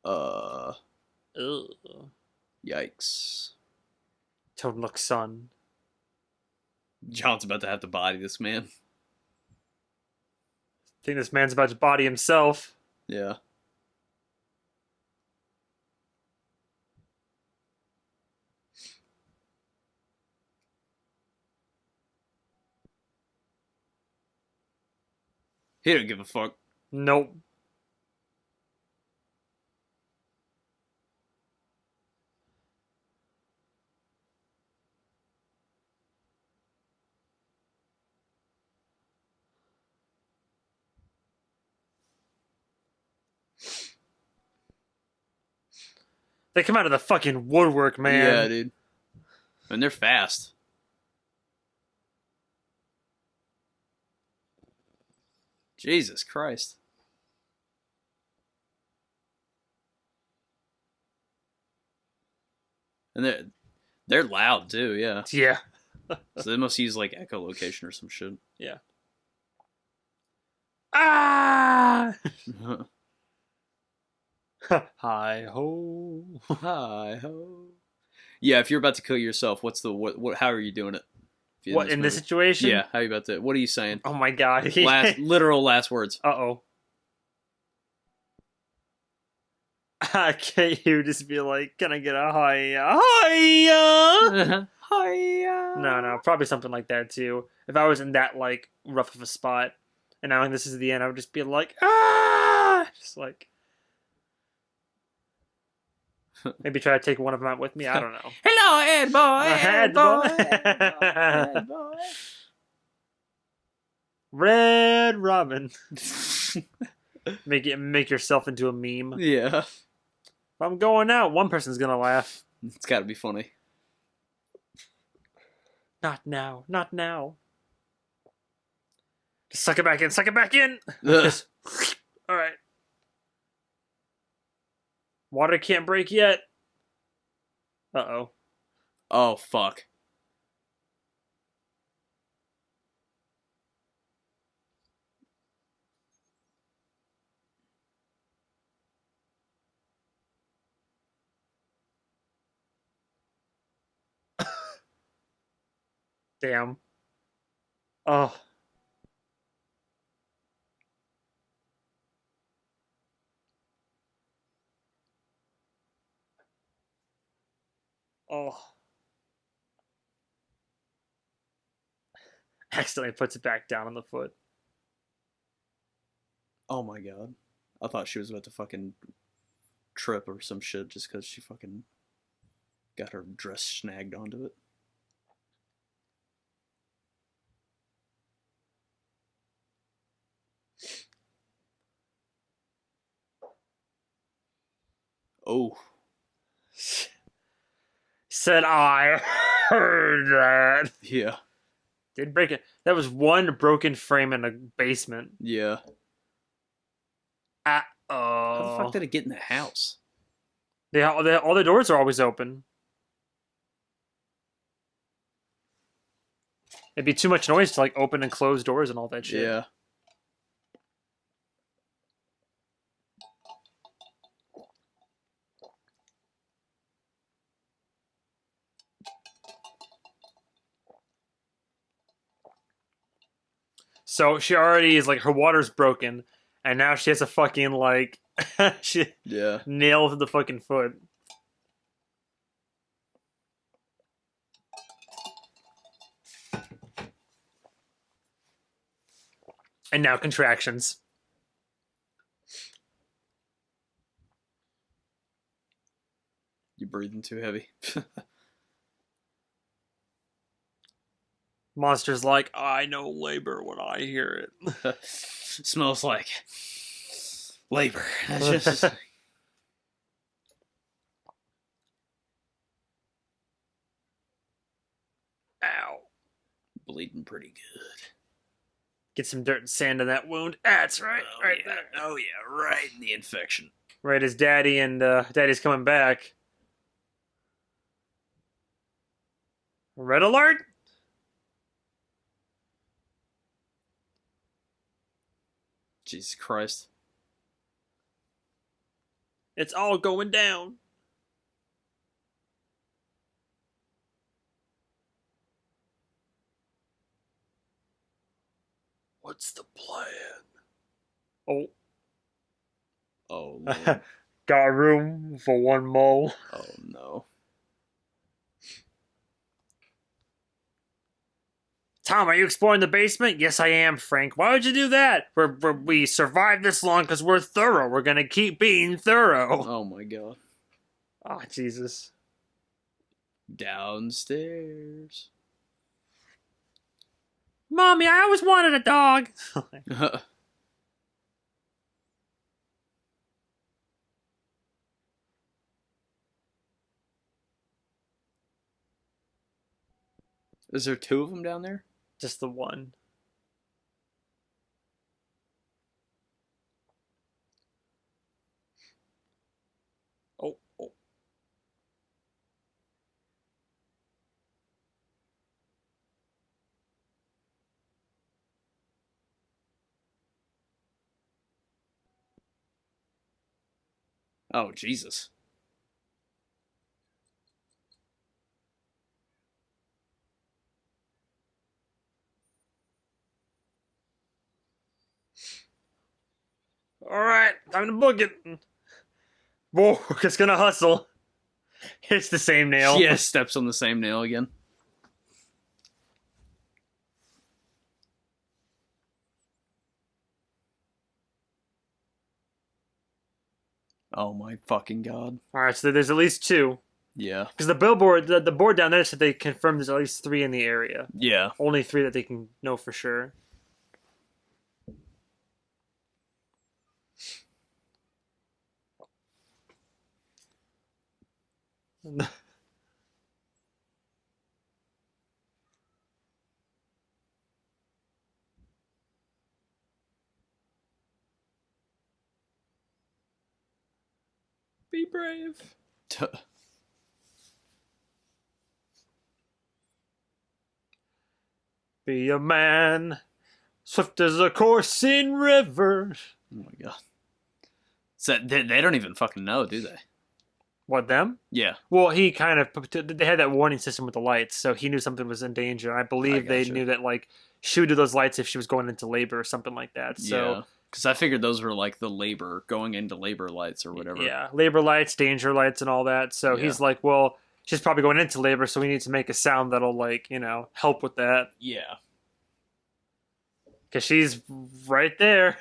Uh, Ugh. Yikes. Don't look, son. John's about to have to body this man. I think this man's about to body himself. Yeah. He don't give a fuck. Nope. They come out of the fucking woodwork, man. Yeah, dude. And they're fast. Jesus Christ. And they're loud too, yeah. Yeah. So they must use like echolocation or some shit. Yeah. Ah! Hi ho. Hi ho. Yeah, if you're about to kill yourself, what's the what how are you doing it? If you're What in this movie? situation? Yeah, how are you about to what are you saying? Oh my god. Literal last words. Uh-oh. Can't you just be like, can I get a hiya? Hiya! Hiya. No, probably something like that too. If I was in that like rough of a spot and knowing this is the end, I would just be like, ah! Just like maybe try to take one of them out with me. I don't know. Hello, Ed boy. Ed boy. Ed boy. Red Robin. Make yourself into a meme. Yeah. If I'm going out, one person's gonna laugh. It's got to be funny. Not now. Not now. Just suck it back in. Suck it back in. Ugh. All right. Water can't break yet. Uh-oh. Oh fuck. Damn. Oh. Oh. Accidentally puts it back down on the foot. Oh my god. I thought she was about to fucking trip or some shit just because she fucking got her dress snagged onto it. Oh. Said I heard that. Yeah. Did break it. That was one broken frame in a basement. Yeah. Oh. How the fuck did it get in the house? All the doors are always open. It'd be too much noise to like open and close doors and all that shit. Yeah. So she already is like her water's broken, and now she has a fucking like she Yeah. nail to the fucking foot. And now contractions. You're breathing too heavy. Monster's like, I know labor when I hear Smells like labor. That's just it. Ow. bleeding pretty good. Get some dirt and sand in that wound. That's right. Oh Right yeah. there. Oh yeah. Right in the infection. Right as daddy and daddy's coming back. Red alert! Jesus Christ. It's all going down. What's the plan? Oh, Oh Lord. got room for one mole. Oh no. Tom, are you exploring the basement? Yes, I am, Frank. Why would you do that? We survived this long because we're thorough. We're gonna keep being thorough. Oh my God. Oh, Jesus. Downstairs. Mommy, I always wanted a dog. Is there two of them down there? Just the one. Oh, oh. Oh Jesus. All right, time to book it. Whoa, just gonna hustle. It's the same nail. Yeah, steps on the same nail again. Oh my fucking God. All right, so there's at least two. Yeah. Because the billboard, the board down there said they confirmed there's at least three in the area. Yeah. Only three that they can know for sure. Be brave. Be a man, swift as a coursing river. Oh my God. So they don't even fucking know, do they? What, them? Yeah. Well, he kind of, they had that warning system with the lights, so he knew something was in danger. I believe they gotcha. knew that, like, she would do those lights if she was going into labor or something like that. So, Yeah. Because I figured those were like the labor, going into labor lights or whatever. yeah, labor lights, danger lights, and all that. So Yeah. he's like, well, she's probably going into labor, so we need to make a sound that'll, like, help with that. Yeah. Because she's right there.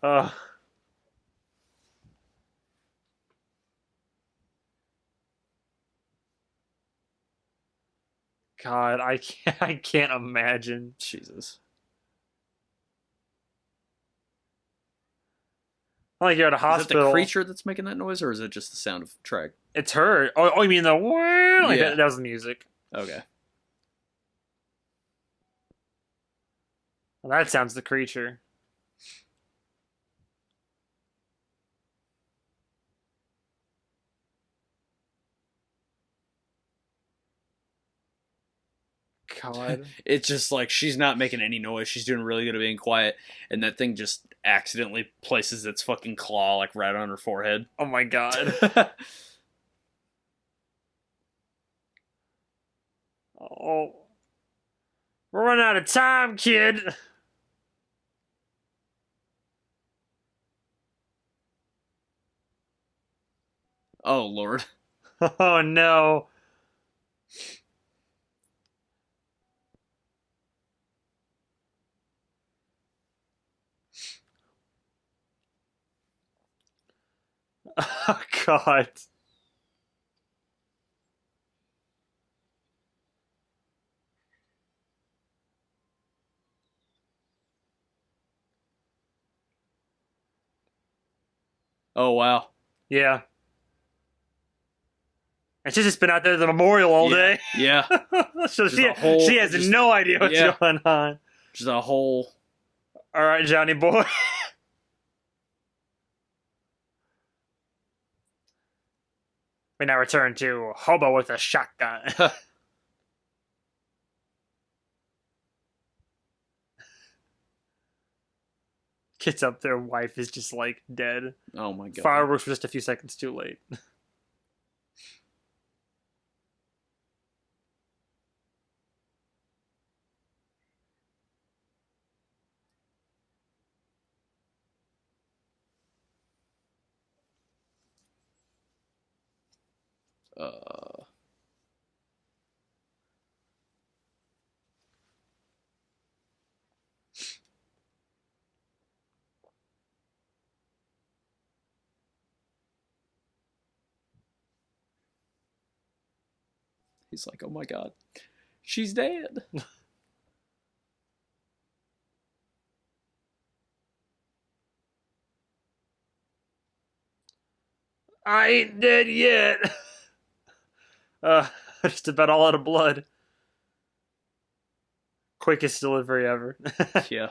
uh, God, I can't imagine. Jesus. Like you're at a Is it hospital. the creature that's making that noise, or is it just the sound of track? It's her. Oh, you mean the like Yeah. that was the music. Okay. Well, that sounds the creature. God. It's just like she's not making any noise. She's doing really good at being quiet, and that thing just accidentally places its fucking claw like right on her forehead. Oh my God. Oh. We're running out of time, kid. Oh Lord. Oh no. Oh God. Oh wow. Yeah. And she's just been out there at the memorial all Yeah. day. Yeah. So Just a whole. she has Just no idea what's yeah. going on. Just a whole. All right, Johnny boy. We now return to Hobo with a shotgun. Gets up there, wife is just like dead. Oh my god. Fireworks were just a few seconds too late. Uh. He's like, oh my god, she's dead. I ain't dead yet. Just about all out of blood. Quickest delivery ever. Yeah.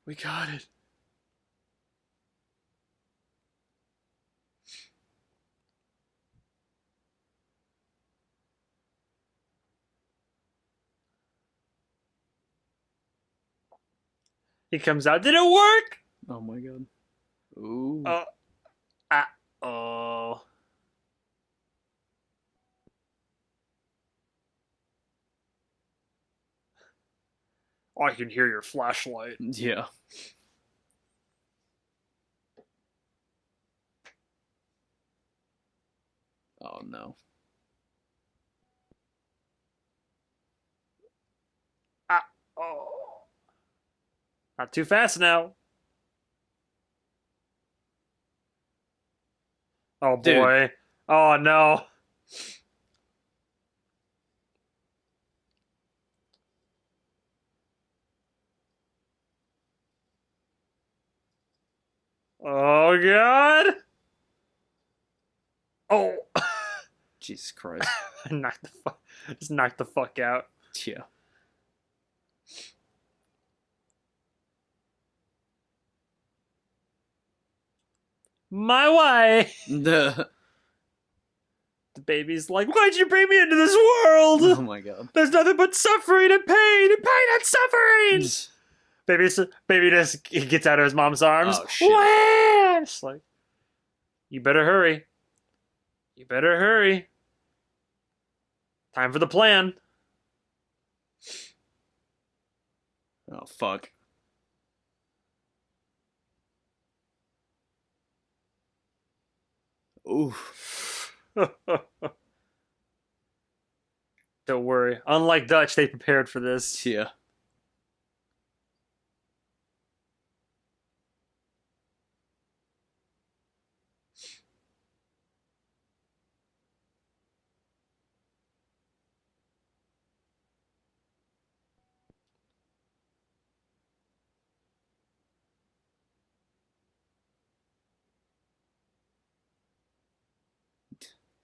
We got it. He comes out. Did it work? Oh my god. Ooh. Oh. Ah. Oh. I can hear your flashlight. Yeah. Oh no. Ah. Oh. Not too fast now. Oh Dude. boy. Oh no. Oh god. Oh. Jesus Christ. Knock the fuck. Just knock the fuck out. Yeah. My way. The. The baby's like, why'd you bring me into this world? Oh my god. There's nothing but suffering and pain and suffering. Baby just gets out of his mom's arms. Oh shit. Wah! It's like, you better hurry. You better hurry. Time for the plan. Oh fuck. Ooh. Don't worry. Unlike Dutch, they prepared for this. Yeah.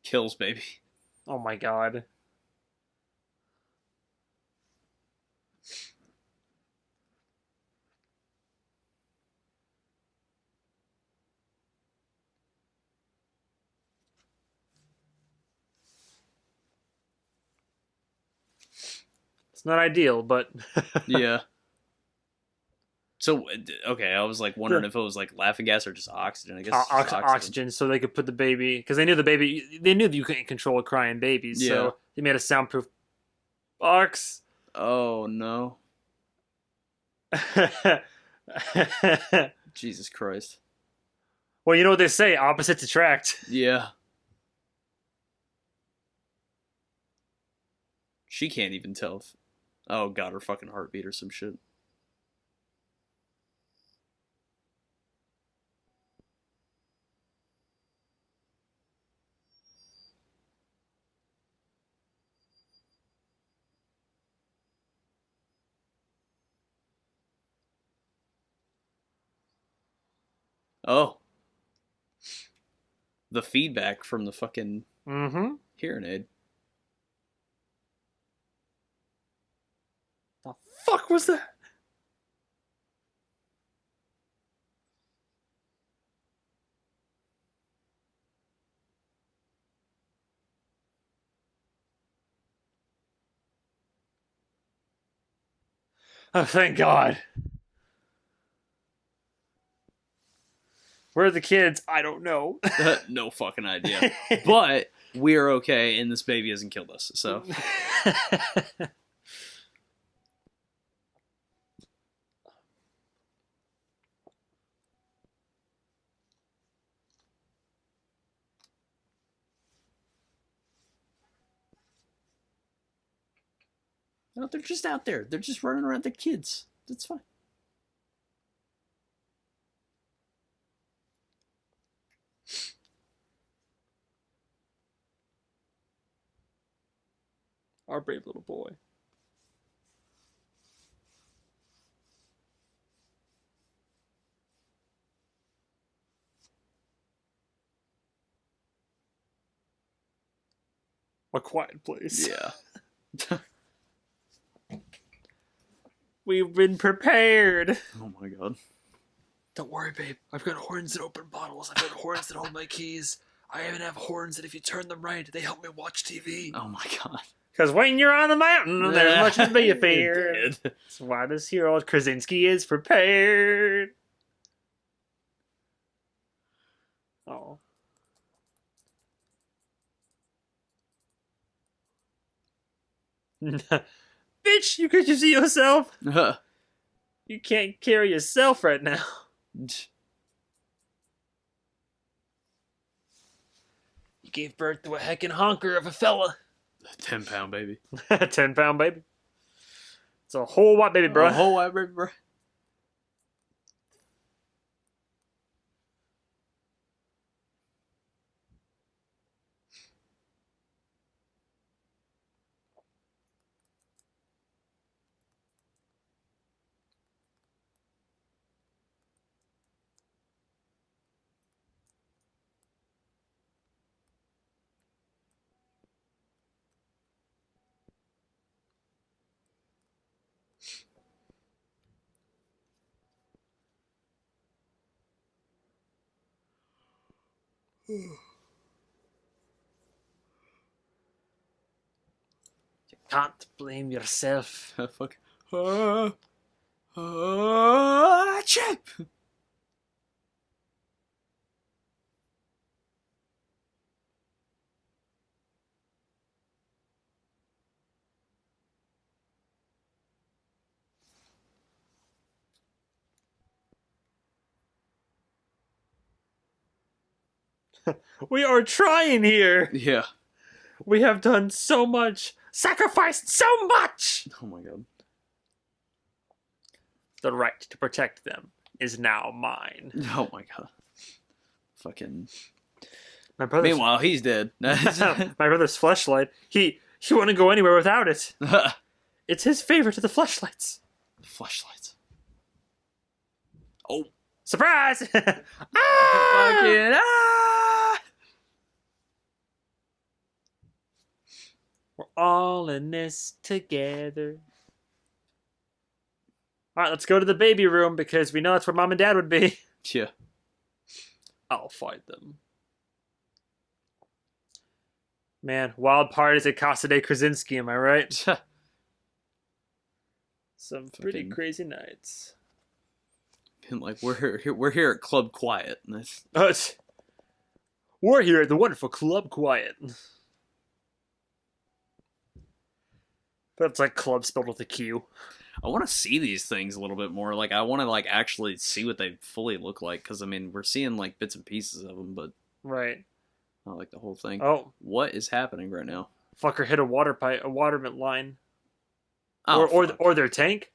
Kills baby. Oh my god. It's not ideal, but Yeah. So okay, I was like wondering if it was like laughing gas or just oxygen. I guess it's just oxygen, so they could put the baby because they knew that you couldn't control a crying baby, Yeah. so they made a soundproof box. Oh no. Jesus Christ. Well, you know what they say: opposites attract. Yeah. She can't even tell if. Oh god, her fucking heartbeat or some shit. Oh. the feedback from the fucking hearing aid. The fuck was that? Oh, thank God. Where are the kids? I don't know. No fucking idea. But we're okay, and this baby hasn't killed us, so. No, they're just out there. They're just running around. They're kids. That's fine. Our brave little boy. A quiet place. Yeah. We've been prepared. Oh my God. Don't worry, babe. I've got horns that open bottles. I've got horns that hold my keys. I even have horns that if you turn them right, they help me watch TV. Oh my God. Because when you're on the mountain, there's much to be feared. Dead. So why does hero Krasinski is prepared? Oh. Bitch, you could you see yourself? You can't carry yourself right now. You gave birth to a heckin' honker of a fella. 10-pound baby. 10-pound baby. It's a whole white baby, bro. A whole white baby, bro. You can't blame yourself. Fuck. Chip. We are trying here. Yeah. We have done so much. Sacrificed so much. Oh my God. The right to protect them is now mine. Oh my God. Fucking. My brother's, Meanwhile, he's dead. my brother's fleshlight. He wouldn't go anywhere without it. It's his favorite of the fleshlights. Flashlights. Oh. Surprise! Fucking ah! We're all in this together. Alright, let's go to the baby room because we know that's where mom and dad would be. Yeah. I'll fight them. Man, wild parties at Casa de Krasinski, am I right? Some pretty Fucking- crazy nights. And like we're here at Club Quiet. And We're here at the wonderful Club Quiet. That's like club spelled with a Q. I want to see these things a little bit more. Like I want to like actually see what they fully look like because I mean we're seeing like bits and pieces of them, but Right. not like the whole thing. Oh, What is happening right now? fucker hit a water pipe, a water line, Oh, or their tank.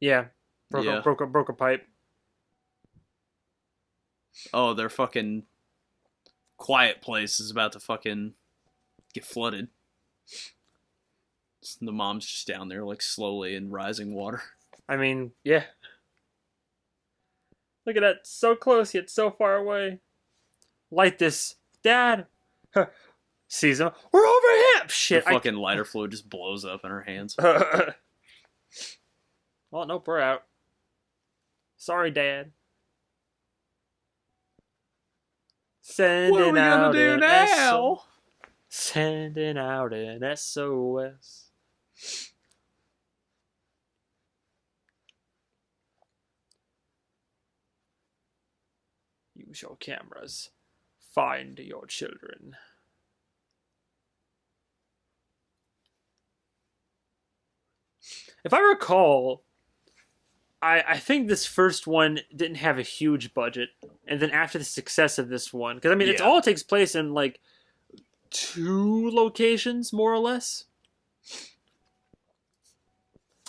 Yeah, broke a pipe. oh, their fucking quiet place is about to fucking get flooded. The mom's just down there, like slowly in rising water. I mean, yeah. Look at that. So close yet so far away. Light this. Dad. Sees him. We're over here. The Shit. fucking lighter fluid just blows up in her hands. Well, nope, we're out. Sorry, Dad. What are we gonna do now? Sending out an SOS. Use your cameras. Find your children. If I recall, I think this first one didn't have a huge budget, and then after the success of this one, because I mean, it's Yeah. all takes place in like 2 locations, more or less.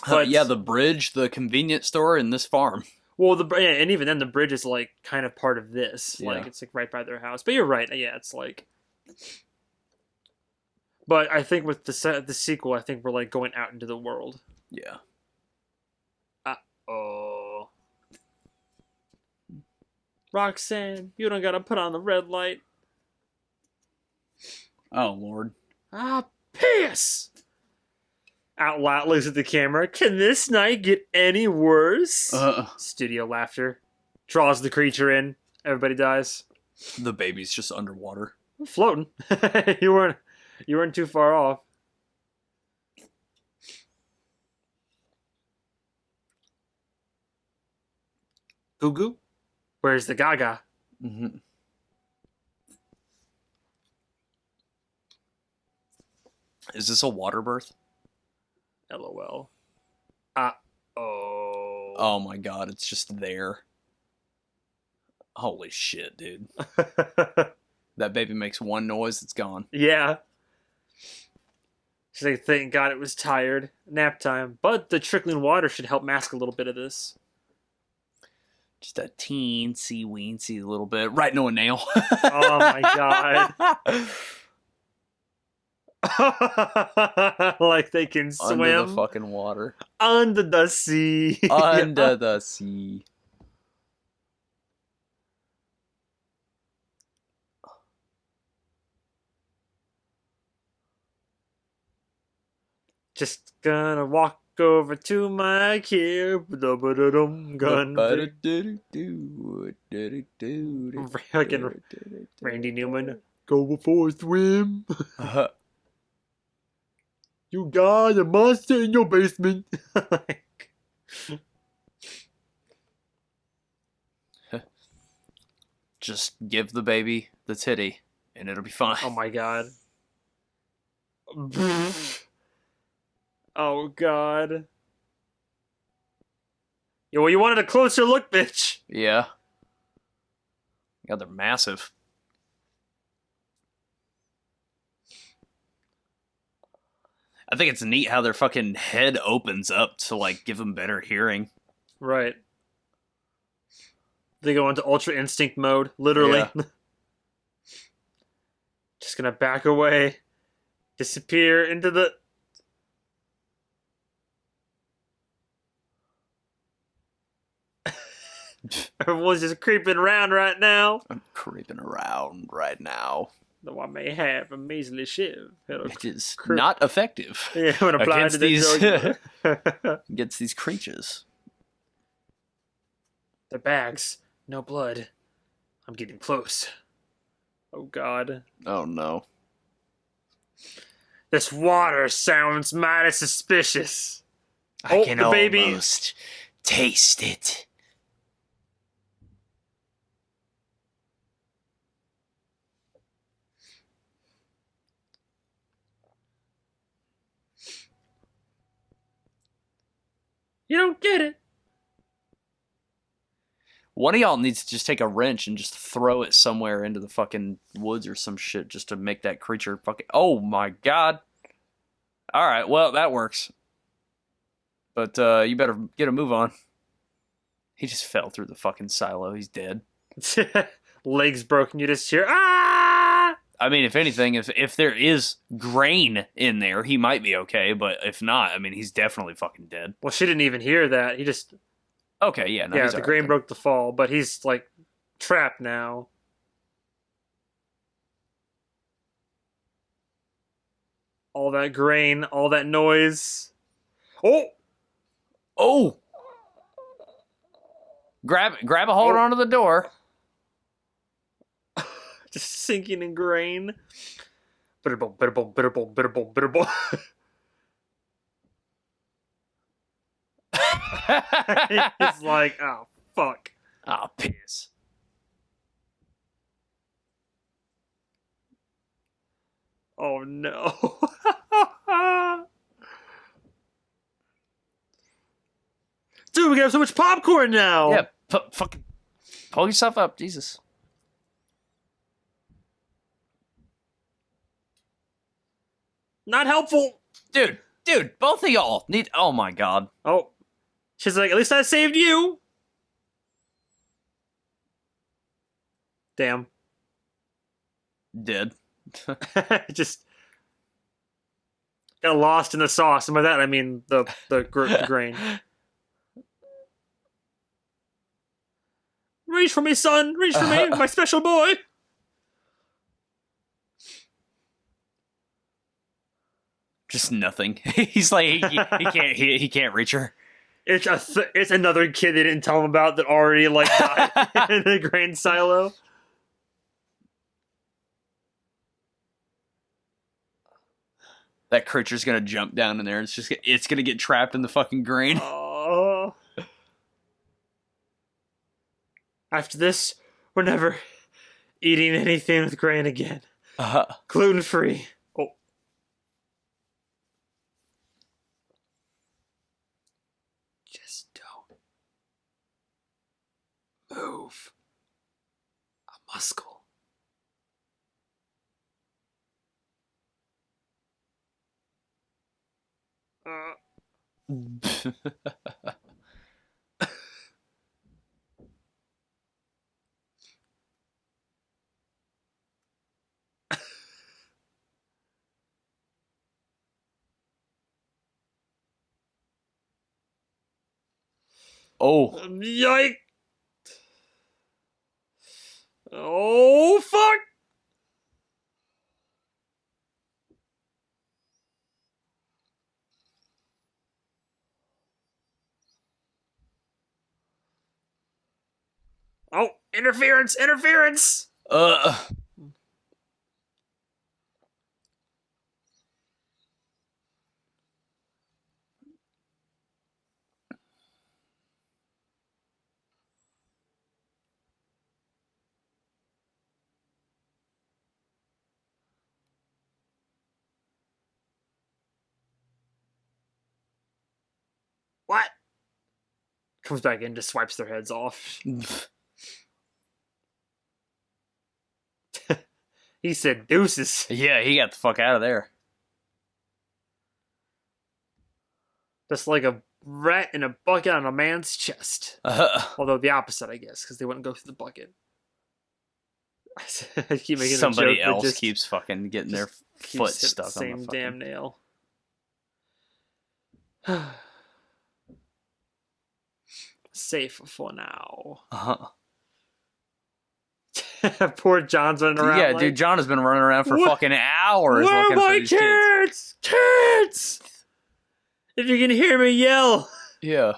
But yeah, the bridge, the convenience store, and this farm. well, and even then, the bridge is like kind of part of this. Yeah. Like it's like right by their house. But you're right. Yeah, it's like. But I think with the sequel, I think we're like going out into the world. Yeah. Oh. Roxanne, you don't gotta put on the red light. Oh, Lord. Piss! Out loud looks at the camera. Can this night get any worse? Studio laughter. Draws the creature in. Everybody dies. The baby's just underwater. Floating. you weren't too far off. Goo goo? Where's the gaga? Mm-hmm. Is this a water birth? LOL. Oh. Oh my god, it's just there. Holy shit, dude. That baby makes one noise, it's gone. Yeah. She's like, thank God it was tired. Nap time. But the trickling water should help mask a little bit of this. Just a teensy weensy little bit. Right into a nail. Oh my god. Like they can swim. Under the fucking water. Under the sea. Under the sea. Just gonna walk over to my crib. Gun. Fucking Randy Newman. Go for a swim. You got a monster in your basement. Just give the baby the titty and it'll be fine. Oh my god. Oh god. Yo, well, you wanted a closer look, bitch. Yeah. Yeah, they're massive. I think it's neat how their fucking head opens up to like give them better hearing. Right. They go into Ultra Instinct mode, literally. Yeah. Just gonna back away. Disappear into the... Everyone's just creeping around right now. I'm creeping around right now. Though I may have a measly shiv. It is not effective Yeah, when applied to the against these creatures. The bags. No blood. I'm getting close. Oh god. Oh no. This water sounds mighty suspicious. I Oh, can the baby. almost taste it. You don't get it. One of y'all needs to just take a wrench and just throw it somewhere into the fucking woods or some shit just to make that creature fucking... Oh my god. Alright, well, that works. But you better get a move on. He just fell through the fucking silo. He's dead. Legs broken. You just hear, ah! I mean, if anything, if there is grain in there, he might be okay. But if not, I mean, he's definitely fucking dead. Well, she didn't even hear that. He just... Okay, yeah, no, Yeah, he's the all right grain then. broke the fall, but he's like trapped now. All that grain, all that noise. Oh, Oh, grab a hold oh, onto the door. just sinking in grain. Bitterball, bitterball, bitterball, bitterball, bitterball. He's like, oh fuck. Oh, piss. Oh no. Dude, we got so much popcorn Yeah, now. fucking pull yourself up, Jesus. Not helpful. Dude, both of y'all need. Oh my god, Oh, she's like, at least I saved you. Damn. dead. Just got lost in the sauce, and by that I mean the grain. Reach for me, son. Reach for me, my special boy. Just nothing. He's like he can't reach her. It's another kid they didn't tell him about that already like died in the grain silo. That creature's gonna jump down in there. It's gonna get trapped in the fucking grain. Oh. After this, we're never eating anything with grain again. Gluten free. Oh. Just don't move a muscle. Oh, Yike! Oh fuck! Oh, interference! Interference! uh, What? Comes back in, just swipes their heads off. He said deuces. yeah, he got the fuck out of there. Just like a rat in a bucket on a man's chest. Although the opposite, I guess, because they wouldn't go through the bucket. I keep making Somebody a joke, else just keeps fucking getting their keeps foot hitting stuck the on same the fucking. damn nail. Safe for now. Poor John's running around. Yeah, like, dude, John has been running around for What? fucking hours Where are looking for my these kids. kids? Kids! If you can hear me, yell. Yeah.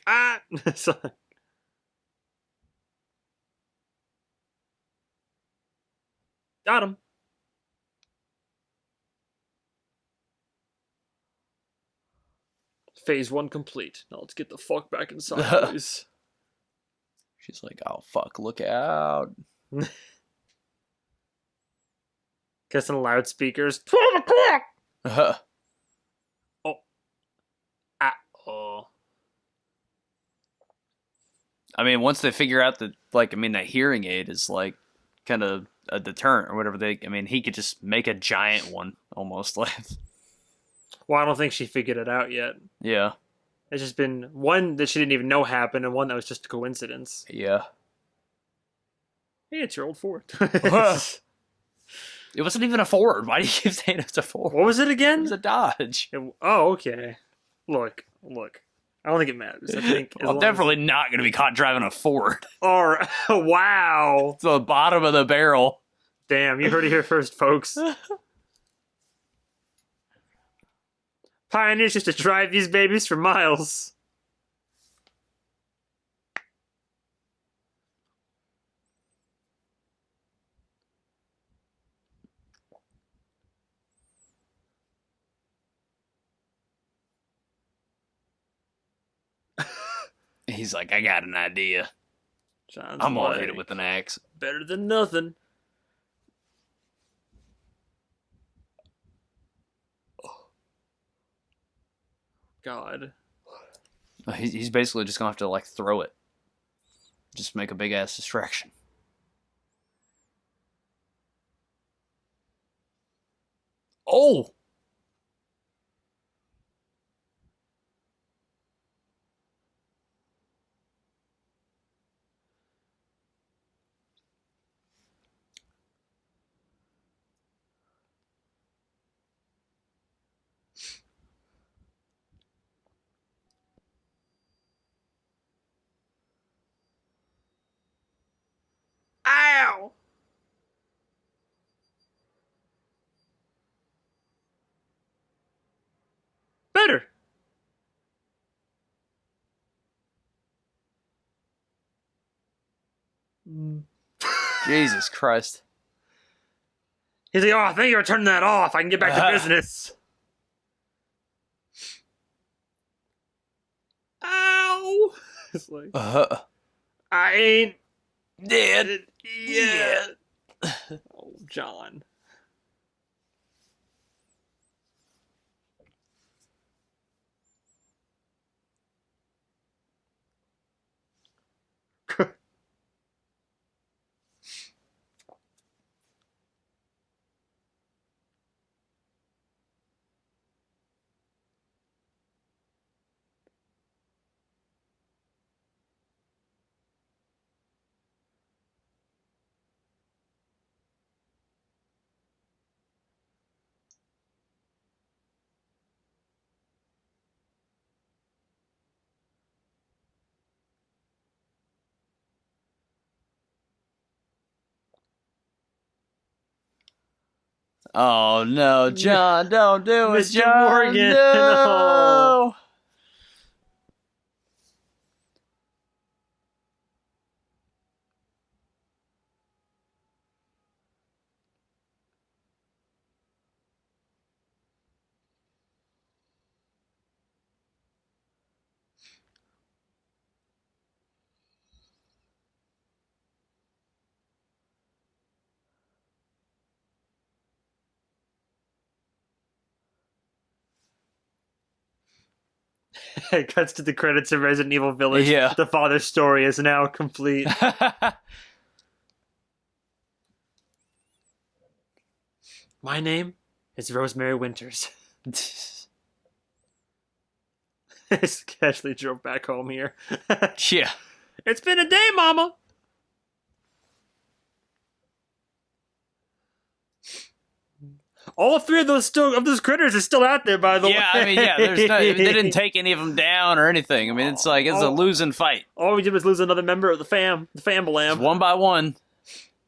Ah! Got him. Phase 1 complete. Now let's get the fuck back inside, please. She's like, oh fuck, look out. Guess in loudspeakers. 12 o'clock! Oh. Ah. Oh. I mean, once they figure out that, like, I mean, that hearing aid is like kind of a deterrent or whatever. I mean, he could just make a giant one almost. Like, Well, I don't think she figured it out yet. yeah. It's just been one that she didn't even know happened, and one that was just a coincidence. Yeah. Hey, it's your old Ford. It wasn't even a Ford. Why do you keep saying it's a Ford? What was it It was again? a Dodge. Oh, okay. Look. I don't think it matters. I think as Well, I'm long definitely not going to be caught driving a Ford. Or wow. It's the bottom of the barrel. Damn, you heard it here first, folks. Pioneers used to drive these babies for miles. He's like, I got an idea. John's I'm going to like, hit it with an axe. better than nothing. God. He's basically just going to have to, like, throw it. Just make a big-ass distraction. Oh! Ow! Better. Jesus Christ. He's like, oh, thank you for turning that off. I can get back to business. Ow! It's like, I ain't Dead. yet. Oh, John. Oh, no, John, don't do it, Mr. John. Morgan. No! It cuts to the credits of Resident Evil Village. Yeah. The father's story is now complete. My name is Rosemary Winters. Ashley drove back home here. Yeah. It's been a day, Mama. All three of those critters are still out there, by the way. Yeah, I mean, yeah, they didn't take any of them down or anything. I mean, it's like, it's a losing fight. All we did was lose another member of the fambalam. It's one by one.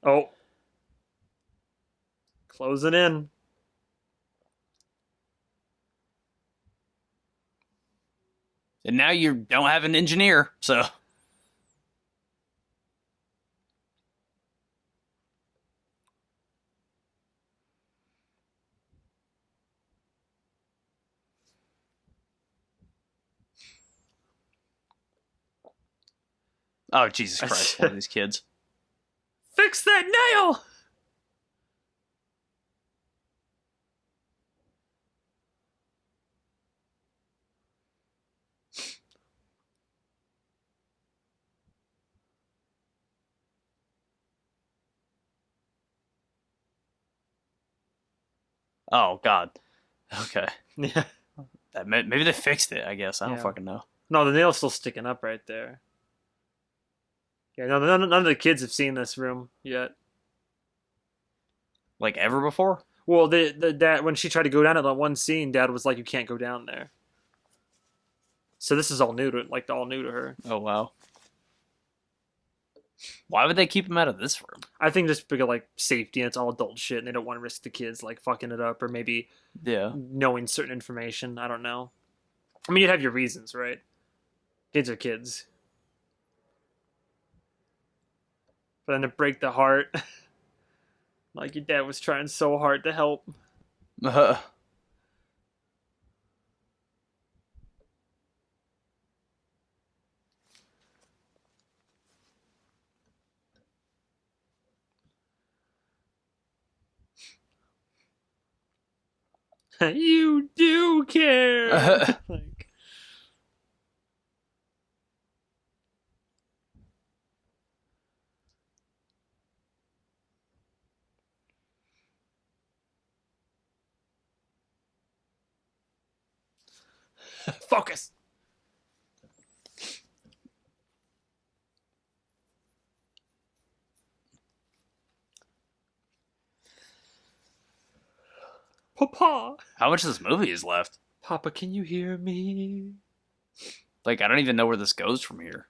Oh. Closing in. And now you don't have an engineer, so. Oh, Jesus Christ, one of these kids. Fix that nail! Oh, God. Okay. Yeah. Maybe they fixed it. I guess I don't Yeah. fucking know. No, the nail's still sticking up right there. Yeah, no, none of the kids have seen this room yet. Like ever before? Well, the dad when she tried to go down at that one scene, Dad was like, "You can't go down there." So this is all new to all new to her. Oh wow. Why would they keep him out of this room? I think just because like safety and it's all adult shit, and they don't want to risk the kids like fucking it up or maybe Yeah. knowing certain information. I don't know. I mean, you'd have your reasons, right? Kids are kids. But then to break the heart, like your dad was trying so hard to help. You do care. Like, focus. Papa. How much of this movie is left? Papa, can you hear me? Like I don't even know where this goes from here.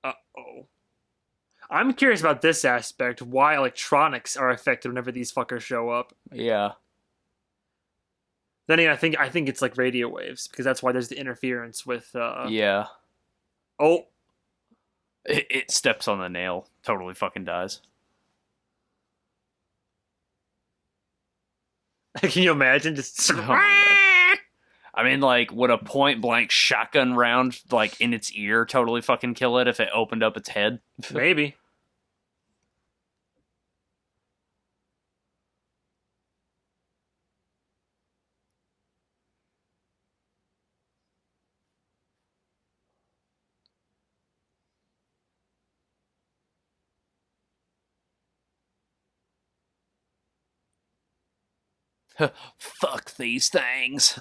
Uh-oh. I'm curious about this aspect, why electronics are affected whenever these fuckers show up. Yeah. Then again, I think it's like radio waves, because that's why there's the interference with Yeah. Oh, It steps on the nail. Totally fucking dies. can you imagine just Oh my God. I mean, like, would a point blank shotgun round, like, in its ear totally fucking kill it if it opened up its head? maybe. Fuck these things.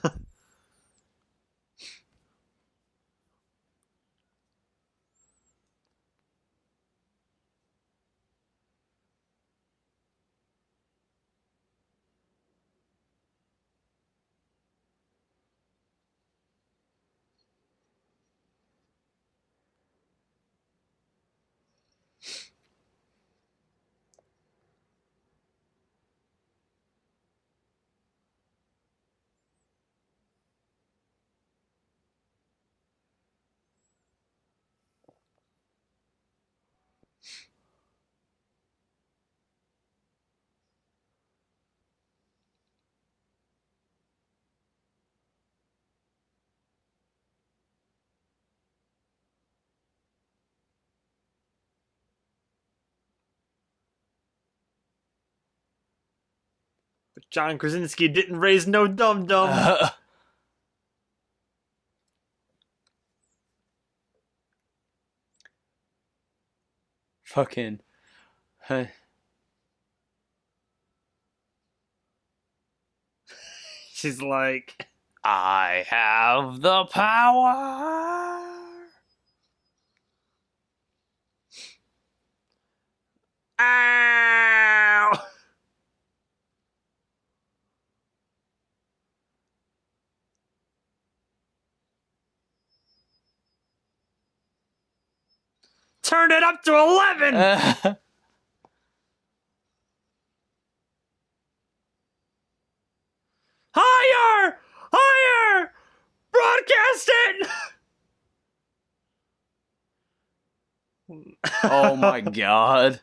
But John Krasinski didn't raise no dum dums. Fucking. She's like, I have the power. ow. Turn it up to 11. Higher! Higher! Broadcast it! Oh my God.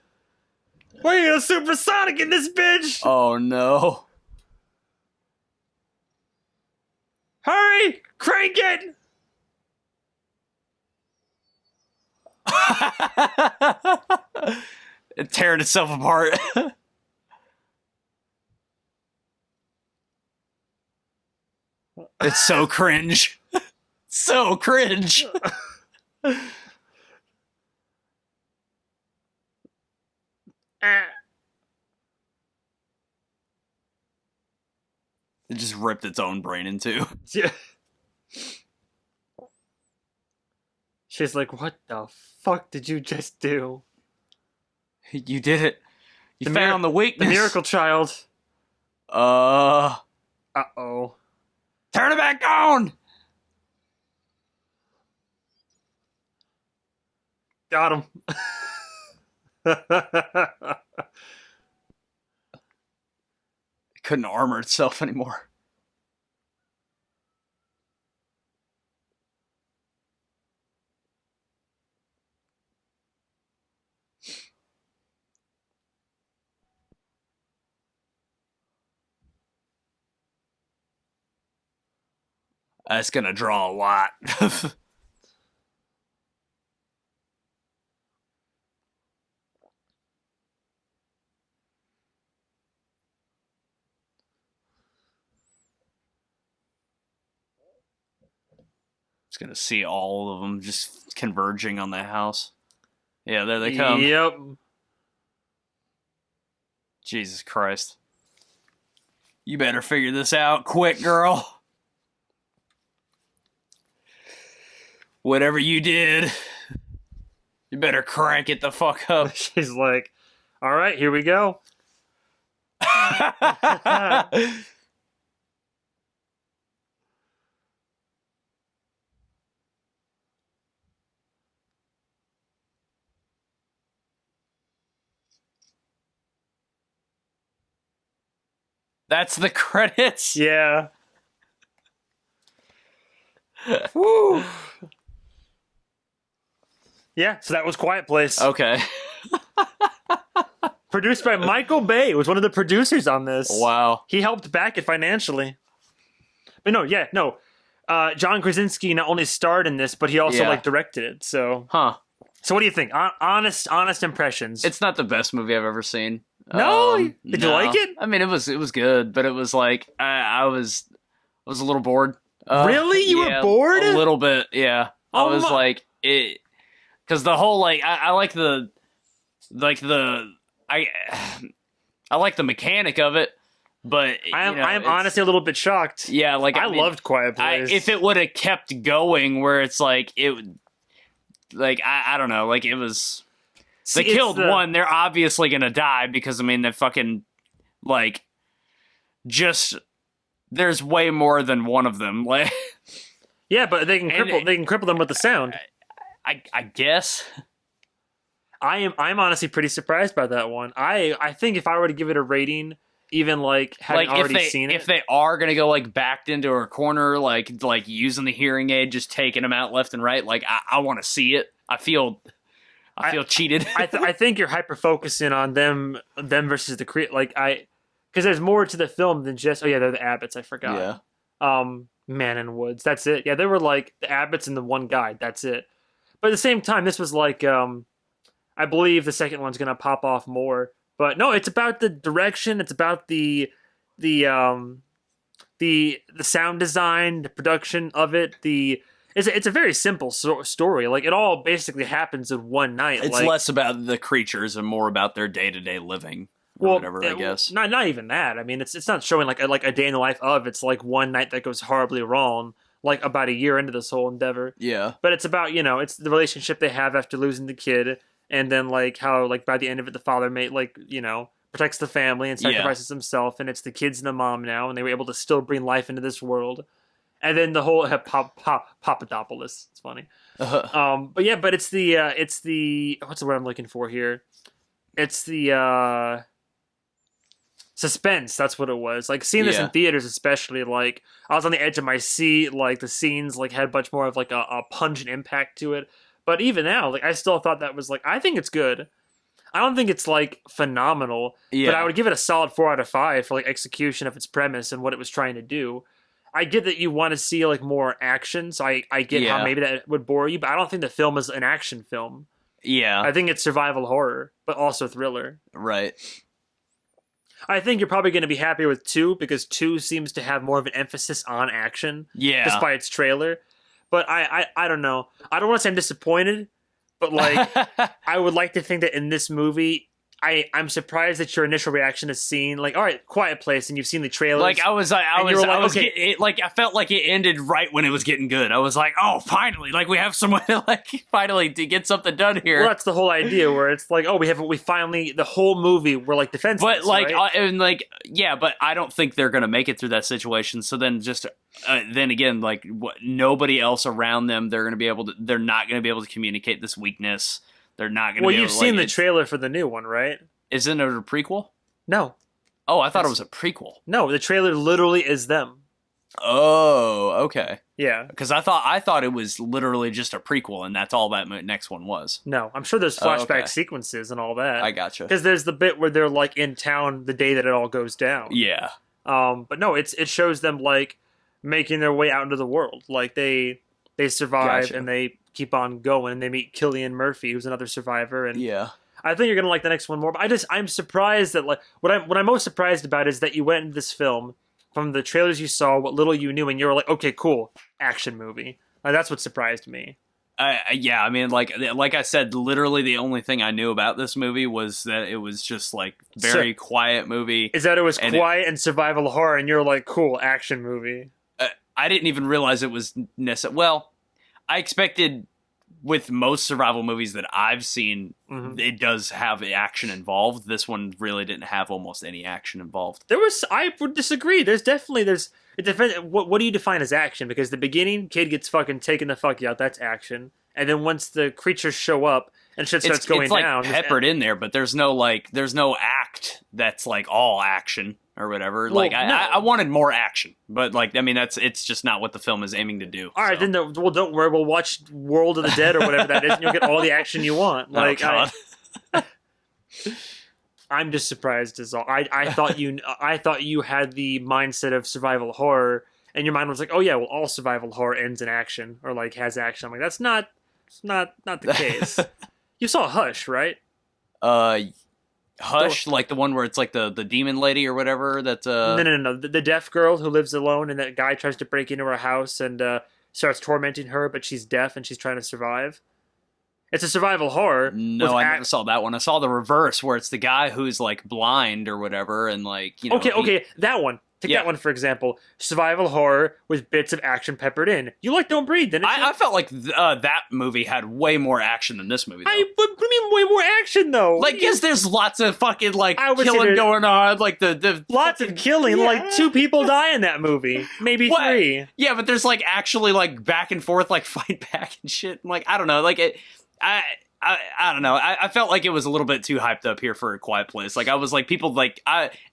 We're gonna supersonic in this bitch! Oh no. Hurry! Crank it! It tearing itself apart. It's so cringe. So cringe. Ah. It just ripped its own brain in two. Yeah. She's like, what the fuck did you just do? You did it. You The found the weakness. The miracle child. Uh-oh. Turn it back on! Got him. It couldn't armor itself anymore. That's gonna draw a lot. It's gonna see all of them just converging on the house. Yeah, there they come. Yep. Jesus Christ. You better figure this out quick, girl. Whatever you did, you better crank it the fuck up. She's like, all right, here we go. That's the credits. Yeah. Woo. Yeah, so that was Quiet Place. Okay. Produced by Michael Bay, was one of the producers on this. Wow. He helped back it financially. But no. John Krasinski not only starred in this, but he also directed it. So, Huh. So what do you think? Honest impressions. It's not the best movie I've ever seen. No, did you no. like it? I mean, it was good, but it was like I was a little bored. Really? You were bored? A little bit, yeah. I was my- like it because the whole I like the I like the mechanic of it, but I'm honestly a little bit shocked. Yeah, like I mean, loved Quiet Place. if it would have kept going, where it's like it would, like I don't know, like it was. They killed one. They're obviously gonna die because I mean they fucking like just there's way more than one of them. Like yeah, but they can cripple them with the sound. I guess. I'm honestly pretty surprised by that one. I think if I were to give it a rating, even like having already seen it, if they are gonna go like backed into a corner, like using the hearing aid, just taking them out left and right, like I want to see it. I feel cheated. I think you're hyper focusing on them versus the because there's more to the film than just they're the Abbotts. I forgot. Yeah. Man and Woods. That's it. Yeah, they were like the Abbotts and the one guy. That's it. But at the same time, this was like I believe the second one's gonna pop off more. But no, it's about the direction. It's about the sound design, the production of it. It's a very simple story. Like it all basically happens in one night. It's less about the creatures and more about their day-to-day living or whatever. I guess not even that. I mean, it's not showing like a day in the life of. It's like one night that goes horribly wrong. Like about a year into this whole endeavor. Yeah. But it's about it's the relationship they have after losing the kid, and then like how like by the end of it the father protects the family and sacrifices himself, and it's the kids and the mom now, and they were able to still bring life into this world. And then the whole Papadopoulos. It's funny. But it's the what's the word I'm looking for here? It's the suspense. That's what it was. Like seeing this in theaters, especially, like I was on the edge of my seat. Like the scenes like had much more of like a pungent impact to it. But even now, like I still thought that was like I think it's good. I don't think it's like phenomenal, but I would give it a solid 4 out of 5 for like execution of its premise and what it was trying to do. I get that you want to see like more action, so I get how maybe that would bore you, but I don't think the film is an action film. Yeah. I think it's survival horror, but also thriller. Right. I think you're probably going to be happier with 2 because 2 seems to have more of an emphasis on action. Yeah. Despite its trailer. But I don't know. I don't want to say I'm disappointed, but like I would like to think that in this movie I'm surprised that your initial reaction is seeing like, all right, Quiet Place, and you've seen the trailers. Like I was okay. I felt like it ended right when it was getting good. I was like, oh, finally, like we have someone to like finally to get something done here. Well, that's the whole idea where it's like, oh, we finally the whole movie we're like defenseless. But like, right? and like, yeah, but I don't think they're gonna make it through that situation. So then just then again, like nobody else around them, they're not gonna be able to communicate this weakness. They're not gonna. Well, be able you've to, seen like, the trailer for the new one, right? Isn't it a prequel? No. Oh, I thought it was a prequel. No, the trailer literally is them. Oh, okay. Yeah. Because I thought it was literally just a prequel, and that's all that next one was. No, I'm sure there's flashback okay. sequences and all that. I gotcha. Because there's the bit where they're like in town the day that it all goes down. Yeah. But no, it shows them like making their way out into the world. Like they survive Gotcha. and they keep on going. And they meet Cillian Murphy, who's another survivor, and Yeah. I think you're gonna like the next one more. But I'm surprised that like what I'm most surprised about is that you went into this film from the trailers you saw, what little you knew, and you were like, okay, cool, action movie. Like, that's what surprised me. Yeah, I mean, like I said, literally the only thing I knew about this movie was that it was just like very quiet movie. Is that it was quiet and survival horror, and you're like, cool, action movie. I didn't even realize it was necessary. Well, I expected with most survival movies that I've seen, it does have action involved. This one really didn't have almost any action involved. I would disagree. It depends. What do you define as action? Because the beginning, kid gets fucking taken the fuck out. That's action. And then once the creatures show up and shit starts going it's like down, peppered in there, but there's no act that's like all action or whatever. Well, like no. I wanted more action, but like I mean it's just not what the film is aiming to do. All right, so. then don't worry. We'll watch World of the Dead or whatever that is, and you'll get all the action you want. Like, I'm just surprised as all. I thought you had the mindset of survival horror, and your mind was like, oh yeah, well all survival horror ends in action or like has action. I'm like, that's not the case. You saw Hush, right? Hush, like the one where it's like the demon lady or whatever. That's No. The deaf girl who lives alone, and that guy tries to break into her house and starts tormenting her, but she's deaf and she's trying to survive. It's a survival horror. No, I never saw that one. I saw the reverse, where it's the guy who's like blind or whatever, and like you know. Okay, that one. Take that one for example. Survival horror with bits of action peppered in. You like Don't Breathe, didn't you? I felt like that movie had way more action than this movie. Though. What do you mean way more action though? Like, yes, there's lots of fucking like killing going on. Like the lots of killing. Yeah. Like 2 people die in that movie, maybe 3. Yeah, but there's like actually like back and forth, like fight back and shit. Like I don't know, like it. I don't know. I felt like it was a little bit too hyped up here for A Quiet Place. Like I was like people like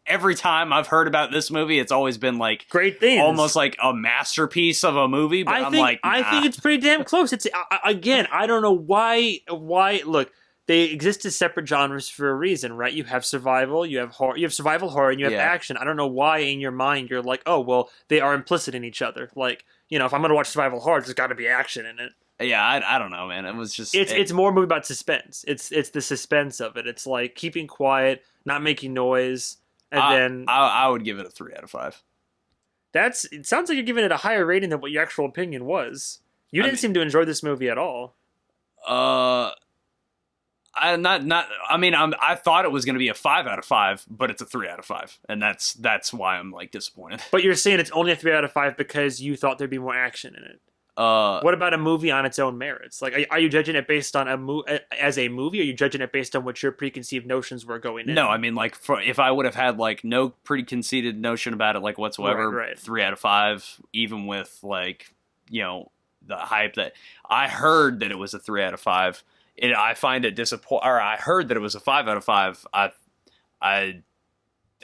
every time I've heard about this movie, it's always been like great things, almost like a masterpiece of a movie. But I think it's pretty damn close. It's again, I don't know why. Look, they exist as separate genres for a reason, right? You have survival, you have horror, you have survival horror, and you have action. I don't know why in your mind you're like, oh well, they are implicit in each other. Like if I'm gonna watch survival horror, there's got to be action in it. Yeah, I don't know, man. It was just it's more a movie about suspense. It's the suspense of it. It's like keeping quiet, not making noise, and then I would give it a 3 out of 5. It sounds like you're giving it a higher rating than what your actual opinion was. You didn't seem to enjoy this movie at all. I thought it was going to be a 5 out of 5, but it's a 3 out of 5, and that's why I'm like disappointed. But you're saying it's only a 3 out of 5 because you thought there'd be more action in it. What about a movie on its own merits? Like, are you judging it based on as a movie, or are you judging it based on what your preconceived notions were going in? No, I mean, like, if I would have had like no preconceived notion about it, like whatsoever, right. 3 out of 5, even with like the hype that I heard that it was a 3 out of 5. I find it disappointing. Or I heard that it was a 5 out of 5.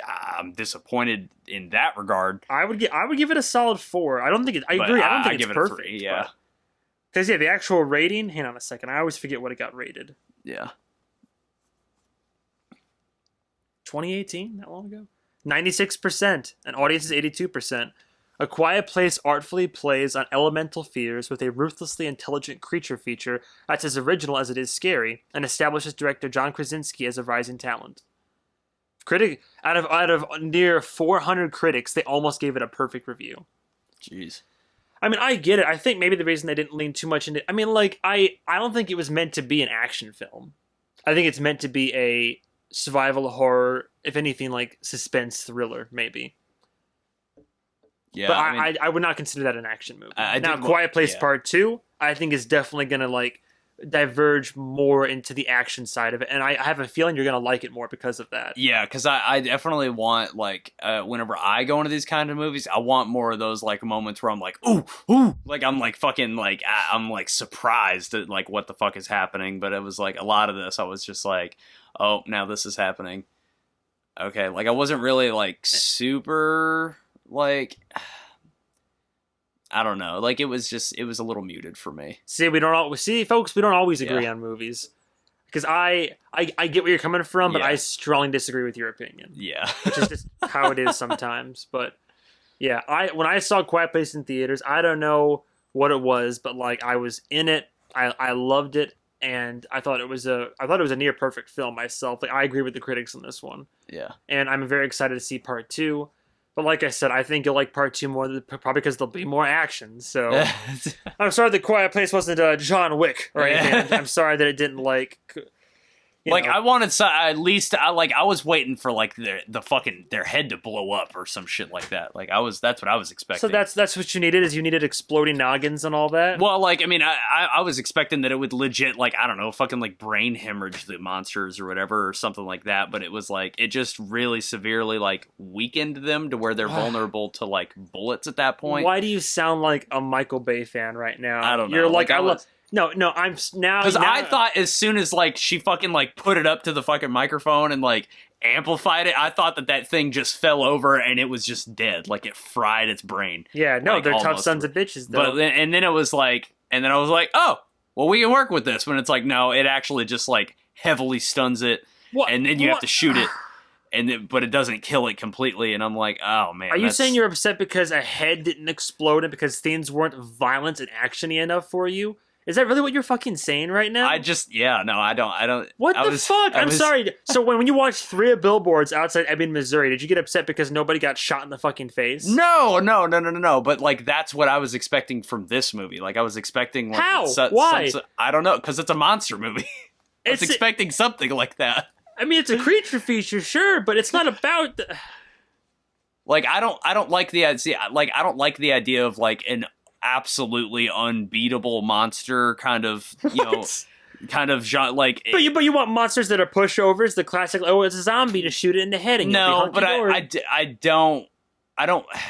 I'm disappointed in that regard. I would give it a solid 4. I don't think it. I agree. I don't think it's perfect. It a 3, yeah. Because the actual rating. Hang on a second. I always forget what it got rated. Yeah. 2018, that long ago. 96%, and audience is 82%. A Quiet Place artfully plays on elemental fears with a ruthlessly intelligent creature feature that's as original as it is scary, and establishes director John Krasinski as a rising talent. Out of near 400 critics, they almost gave it a perfect review. Jeez. I mean, I get it. I think maybe the reason they didn't lean too much into it, I mean, like, I don't think it was meant to be an action film. I think it's meant to be a survival horror, if anything, like suspense thriller, maybe. Yeah, But I mean, I would not consider that an action movie. I Now, did. Quiet Place Yeah. Part 2, I think is definitely gonna like diverge more into the action side of it, and I have a feeling you're gonna like it more because of that. Yeah, because I definitely want, like, whenever I go into these kind of movies, I want more of those, like, moments where I'm like, ooh, ooh, like, I'm, like, fucking, like, I'm, like, surprised at, like, what the fuck is happening, but it was, like, a lot of this, I was just like, oh, now this is happening. Okay, like, I wasn't really, like, super, like, I don't know, like, it was a little muted for me. See, folks, we don't always agree Yeah. on movies because I get where you're coming from, but Yeah. I strongly disagree with your opinion, Yeah. which is just how it is sometimes. But yeah, when I saw Quiet Place in theaters, I don't know what it was, but like I was in it, I loved it, and I thought it was a near perfect film myself. Like I agree with the critics on this one, Yeah. and I'm very excited to see part 2. But like I said, I think you'll like part 2 more, probably because there'll be more action. So I'm sorry the Quiet Place wasn't John Wick or anything. I'm sorry that it didn't like. Like, I wanted at least I was waiting for like their head to blow up or some shit like that. Like that's what I was expecting. So that's what you needed, is you needed exploding noggins and all that. Well, like, I mean, I was expecting that it would legit, like, I don't know, fucking like brain hemorrhage the monsters or whatever or something like that. But it was like it just really severely like weakened them to where they're vulnerable to like bullets at that point. Why do you sound like a Michael Bay fan right now? I don't know. You're like Like, I love. No, I'm now Because I thought as soon as like she fucking like put it up to the fucking microphone and like amplified it, I thought that thing just fell over and it was just dead, like it fried its brain. Yeah, no, like, they're tough almost. sons of bitches though. But then it was like, and then I was like, oh, well, we can work with this. When it's like, no, it actually just like heavily stuns it, and then you have to shoot it. But it doesn't kill it completely, and I'm like, oh man. Are you saying you're upset because a head didn't explode and because things weren't violent and actiony enough for you? Is that really what you're fucking saying right now? I don't. What the fuck? I'm sorry. So when you watched 3 billboards outside Ebbing, Missouri, did you get upset because nobody got shot in the fucking face? No. But like that's what I was expecting from this movie. Like I was expecting. Like, how? Why? I don't know, because it's a monster movie. I was expecting something like that. I mean, it's a creature feature, sure, but it's not about. Like I don't like the idea. Like I don't like the idea of like an absolutely unbeatable monster kind of kind of genre, like. But you want monsters that are pushovers, the classic. Oh, it's a zombie to shoot it in the head. And no, but I don't.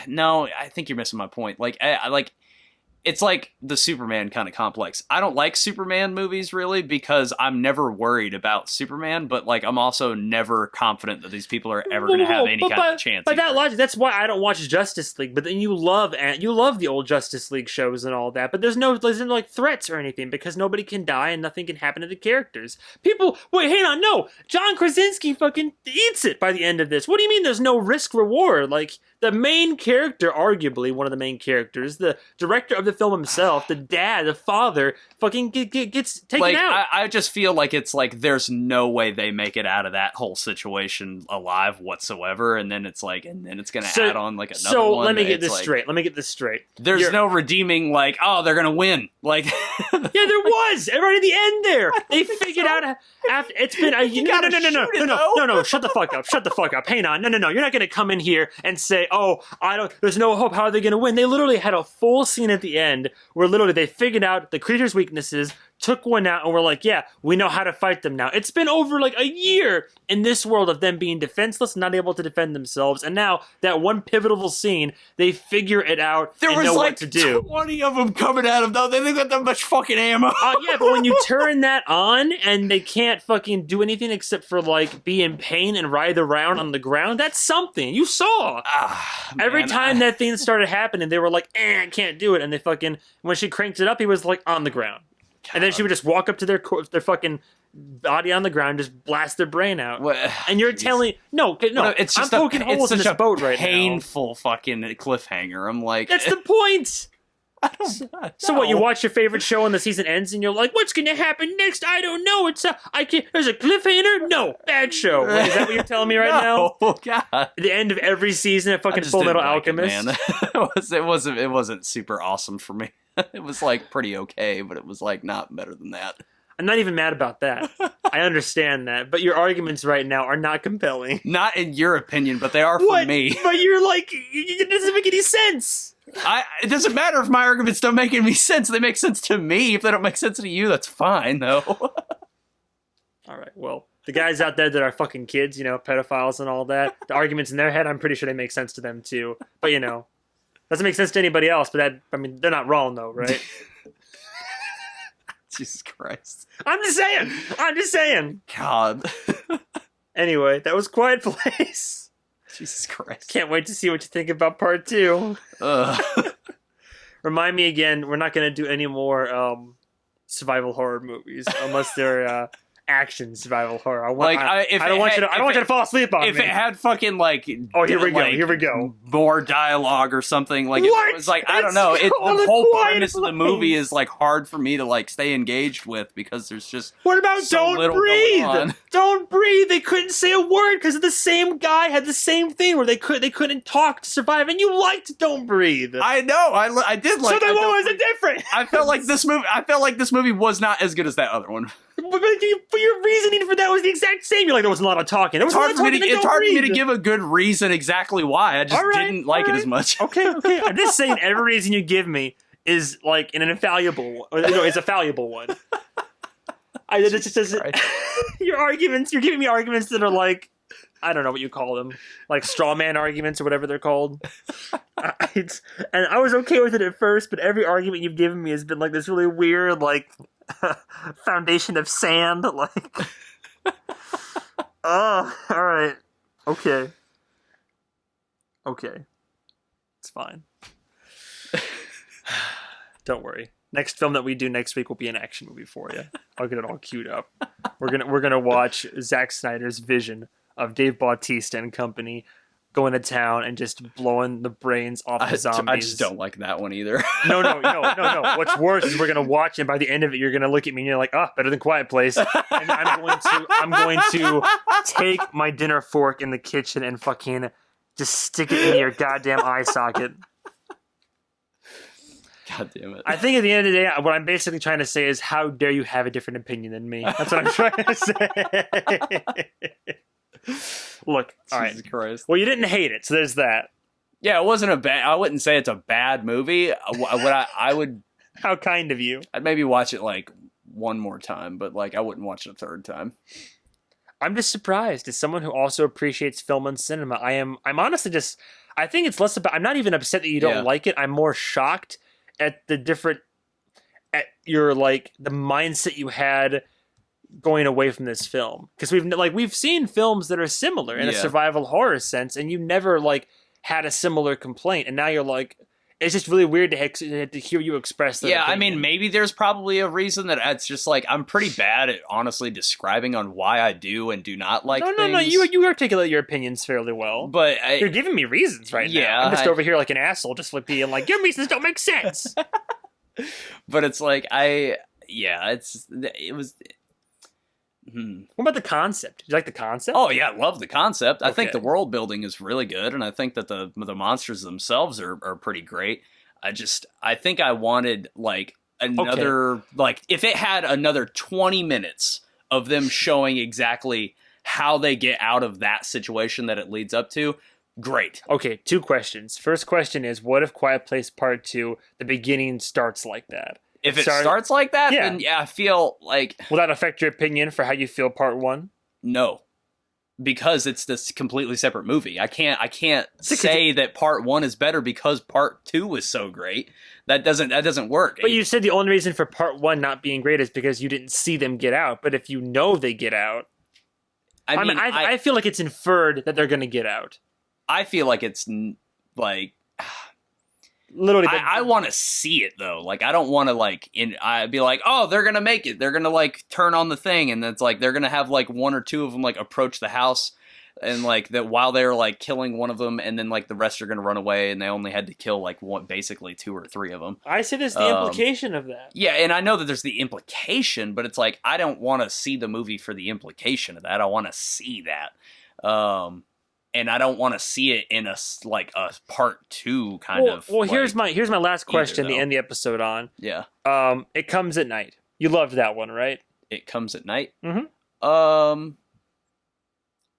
No, I think you're missing my point. Like I like. It's like the Superman kind of complex. I don't like Superman movies really because I'm never worried about Superman, but like I'm also never confident that these people are ever going to have any kind of chance. But that logic, that's why I don't watch Justice League. But then you love the old Justice League shows and all that. But there's no like threats or anything because nobody can die and nothing can happen to the characters. People, wait, hang on, no, John Krasinski fucking eats it by the end of this. What do you mean there's no risk reward? Like the main character, arguably one of the main characters, the director of the film himself, the dad, the father, fucking gets taken out. I just feel like it's like there's no way they make it out of that whole situation alive whatsoever, and then it's like, and then it's gonna add on like another one. So let me get this straight. There's no redeeming like, oh, they're gonna win. Like, yeah, there was right at the end there. They figured out after it's been no. Shut the fuck up. Hang on, no. You're not gonna come in here and say, oh, there's no hope. How are they gonna win? They literally had a full scene at the end where literally they figured out the creature's weaknesses, took one out, and we're like, yeah, we know how to fight them now. It's been over like a year in this world of them being defenseless, not able to defend themselves, and now that one pivotal scene, they figure it out and know what to do. 20 of them coming at them, though. They got that much fucking ammo. Yeah, but when you turn that on and they can't fucking do anything except for like be in pain and writhe around on the ground, that's something. You saw. Every time that thing started happening, they were like, I can't do it. And they fucking, when she cranked it up, he was like on the ground. And then she would just walk up to their fucking body on the ground, just blast their brain out. And you're telling no, it's just I'm poking holes in this boat right now. Painful fucking cliffhanger. I'm like, that's the point. So what? You watch your favorite show and the season ends, and you're like, "What's going to happen next? I don't know. There's a cliffhanger. No, bad show." Wait, is that what you're telling me right now? Oh God! The end of every season of fucking Full Metal Alchemist. It wasn't super awesome for me. It was like pretty okay, but it was like not better than that. I'm not even mad about that. I understand that, but your arguments right now are not compelling. Not in your opinion, but they are for me. But you're like, it doesn't make any sense. It doesn't matter if my arguments don't make any sense. They make sense to me. If they don't make sense to you, that's fine, though. All right, well, the guys out there that are fucking kids, pedophiles and all that, the arguments in their head, I'm pretty sure they make sense to them too. But, doesn't make sense to anybody else, but they're not wrong though, right? Jesus Christ. I'm just saying. God. Anyway, that was Quiet Place. Jesus Christ. Can't wait to see what you think about part 2. Remind me again, we're not going to do any more survival horror movies unless they're action survival horror. I don't want you to fall asleep on me. If it had fucking here we go. More dialogue or something, like what? It was like I don't know. The whole premise of the movie is like hard for me to stay engaged with because there's just what about so Don't Breathe? Don't Breathe. They couldn't say a word because the same guy had the same thing where they couldn't talk to survive, and you liked Don't Breathe. I know. I did like. So then what was it different? I felt like this movie was not as good as that other one. But your reasoning for that was the exact same. You're like, there was a lot of talking. It's hard for me to give a good reason exactly why. I just didn't like it as much. Okay. I'm just saying every reason you give me is like an infallible one. It's a fallible one. It just doesn't. Your arguments, you're giving me arguments that are like, I don't know what you call them, like straw man arguments or whatever they're called. And I was okay with it at first, but every argument you've given me has been like this really weird, like foundation of sand. Like, all right, okay, it's fine. Don't worry. Next film that we do next week will be an action movie for you. I'll get it all queued up. We're gonna watch Zack Snyder's vision of Dave Bautista and company going to town and just blowing the brains off the zombies. I just don't like that one either. No. What's worse is we're gonna watch it, and by the end of it, you're gonna look at me and you're like, better than Quiet Place. And I'm going to take my dinner fork in the kitchen and fucking just stick it in your goddamn eye socket. God damn it. I think at the end of the day, what I'm basically trying to say is, how dare you have a different opinion than me? That's what I'm trying to say. Look, all right. Jesus Christ. Well, you didn't hate it, so there's that. Yeah, it wasn't a bad. I wouldn't say it's a bad movie. I would. How kind of you. I'd maybe watch it one more time, but I wouldn't watch it a third time. I'm just surprised. As someone who also appreciates film and cinema, I'm honestly just. I think it's less about. I'm not even upset that you don't like it. I'm more shocked at the mindset you had going away from this film, because we've seen films that are similar in a survival horror sense, and you never had a similar complaint, and now you're like, it's just really weird to hear you express that. Yeah, opinion. I mean, maybe there's probably a reason that it's just I'm pretty bad at honestly describing on why I do and do not like things. No, you articulate your opinions fairly well, but you're giving me reasons right now. I'm just over here like an asshole, just being like, your reasons don't make sense. But it's it was. What about the concept? Did you like the concept? Oh yeah, I love the concept. Okay. I think the world building is really good, and I think that the monsters themselves are pretty great. I think I wanted another if it had another 20 minutes of them showing exactly how they get out of that situation that it leads up to. Great. Okay, 2 questions. First question is, what if Quiet Place Part 2, the beginning starts like that? If it starts like that, yeah. Then I feel like... Will that affect your opinion for how you feel Part 1? No. Because it's this completely separate movie. I can't say that Part 1 is better because Part 2 was so great. That doesn't work. But you said the only reason for Part 1 not being great is because you didn't see them get out. But if you know they get out... I feel like it's inferred that they're going to get out. I feel like it's literally, I want to see it though. I don't want to I'd be like, oh, they're gonna make it. They're gonna turn on the thing, and it's they're gonna have 1 or 2 of them approach the house, and that while they're killing one of them, and then the rest are gonna run away, and they only had to kill basically 2 or 3 of them. I see there's the implication of that. Yeah, and I know that there's the implication, but it's I don't want to see the movie for the implication of that. I want to see that. And I don't want to see it in a part 2 kind of. Well, here's my last question to end the episode on. Yeah. It Comes at Night. You loved that one, right? It Comes at Night. Mm-hmm.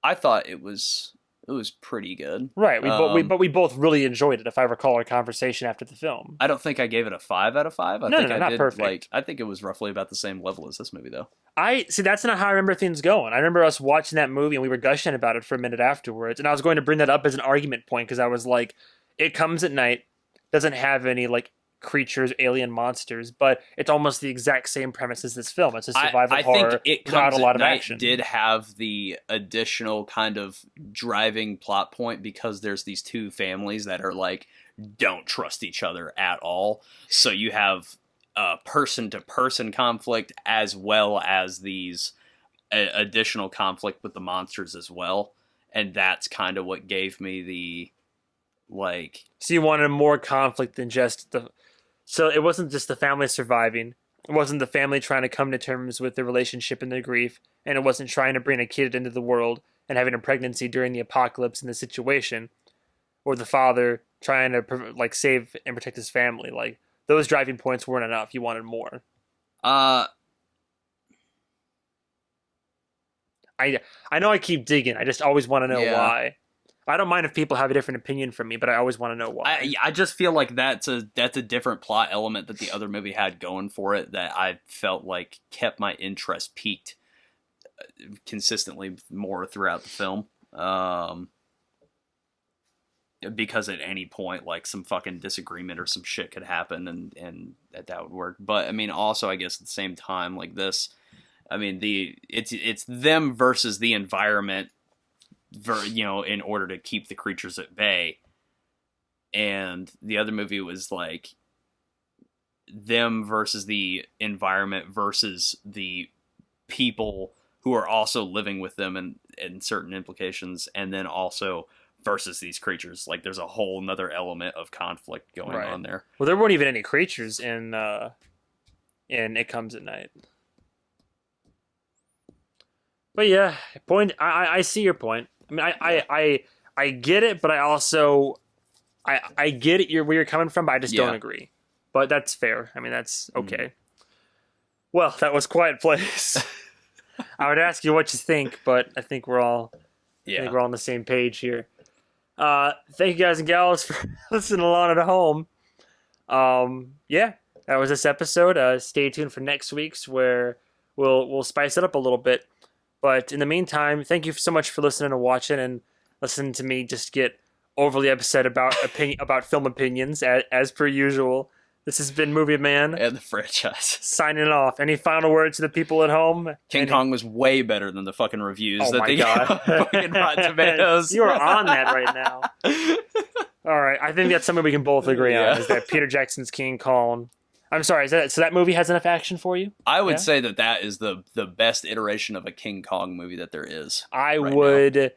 I thought it was pretty good. Right. We both really enjoyed it. If I recall our conversation after the film. I don't think I gave it a 5 out of 5. I think No, I not did perfect. like. I think it was roughly about the same level as this movie, though. I see. That's not how I remember things going. I remember us watching that movie and we were gushing about it for a minute afterwards. And I was going to bring that up as an argument point because I was like, "It Comes at Night doesn't have any like creatures, alien monsters, but it's almost the exact same premise as this film. It's a survival I horror think It without Comes a lot at of Night action." did have the additional kind of driving plot point because there's these two families that are like don't trust each other at all. So you have person to person conflict as well as these additional conflict with the monsters as well, and that's kind of what gave me the like. So you wanted more conflict than just the. So it wasn't just the family surviving. It wasn't the family trying to come to terms with their relationship and their grief, and it wasn't trying to bring a kid into the world and having a pregnancy during the apocalypse in the situation, or the father trying to like save and protect his family. Like those driving points weren't enough. You wanted more. Uh I know I keep digging. I just always want to know Yeah. why. I don't mind if people have a different opinion from me, but I always want to know why. I just feel like that's a different plot element that the other movie had going for it that I felt like kept my interest peaked consistently more throughout the film. Because at any point, like some fucking disagreement or some shit could happen, and that would work. But I mean, also I guess at the same time, like this, I mean it's them versus the environment, in order to keep the creatures at bay. And the other movie was like them versus the environment versus the people who are also living with them and certain implications, and then also versus these creatures. Like there's a whole nother element of conflict going Right. on there. Well, there weren't even any creatures in It Comes at Night. But yeah, I see your point. I mean, I get it, but I also I get it. Where you're coming from, but I just don't Yeah. agree. But that's fair. I mean, that's okay. Well, that was Quiet Place. I would ask you what you think, but I think we're all on the same page here. Thank you guys and gals for listening along at home. Yeah, that was this episode. Stay tuned for next week's where we'll spice it up a little bit. But in the meantime, thank you so much for listening and watching and listening to me just get overly upset about about film opinions as per usual. This has been Movie Man And the franchise. signing off. Any final words to the people at home? King Kong was way better than the fucking reviews Oh that my they God. got on fucking Rotten Tomatoes. You are on that right now. All right, I think that's something we can both agree on. Is that Peter Jackson's King Kong? I'm sorry. So that movie has enough action for you? I would Yeah? say that is the best iteration of a King Kong movie that there is. I right would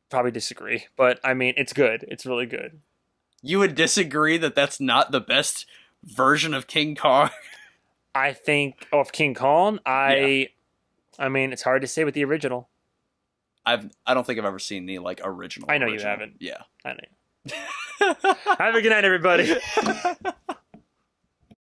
probably disagree, but I mean, it's good. It's really good. You would disagree that that's not the best version of King Kong? I think of King Kong. I mean, it's hard to say with the original. I don't think I've ever seen the like original. I know you original. haven't. Yeah. I know. Have a good night, everybody.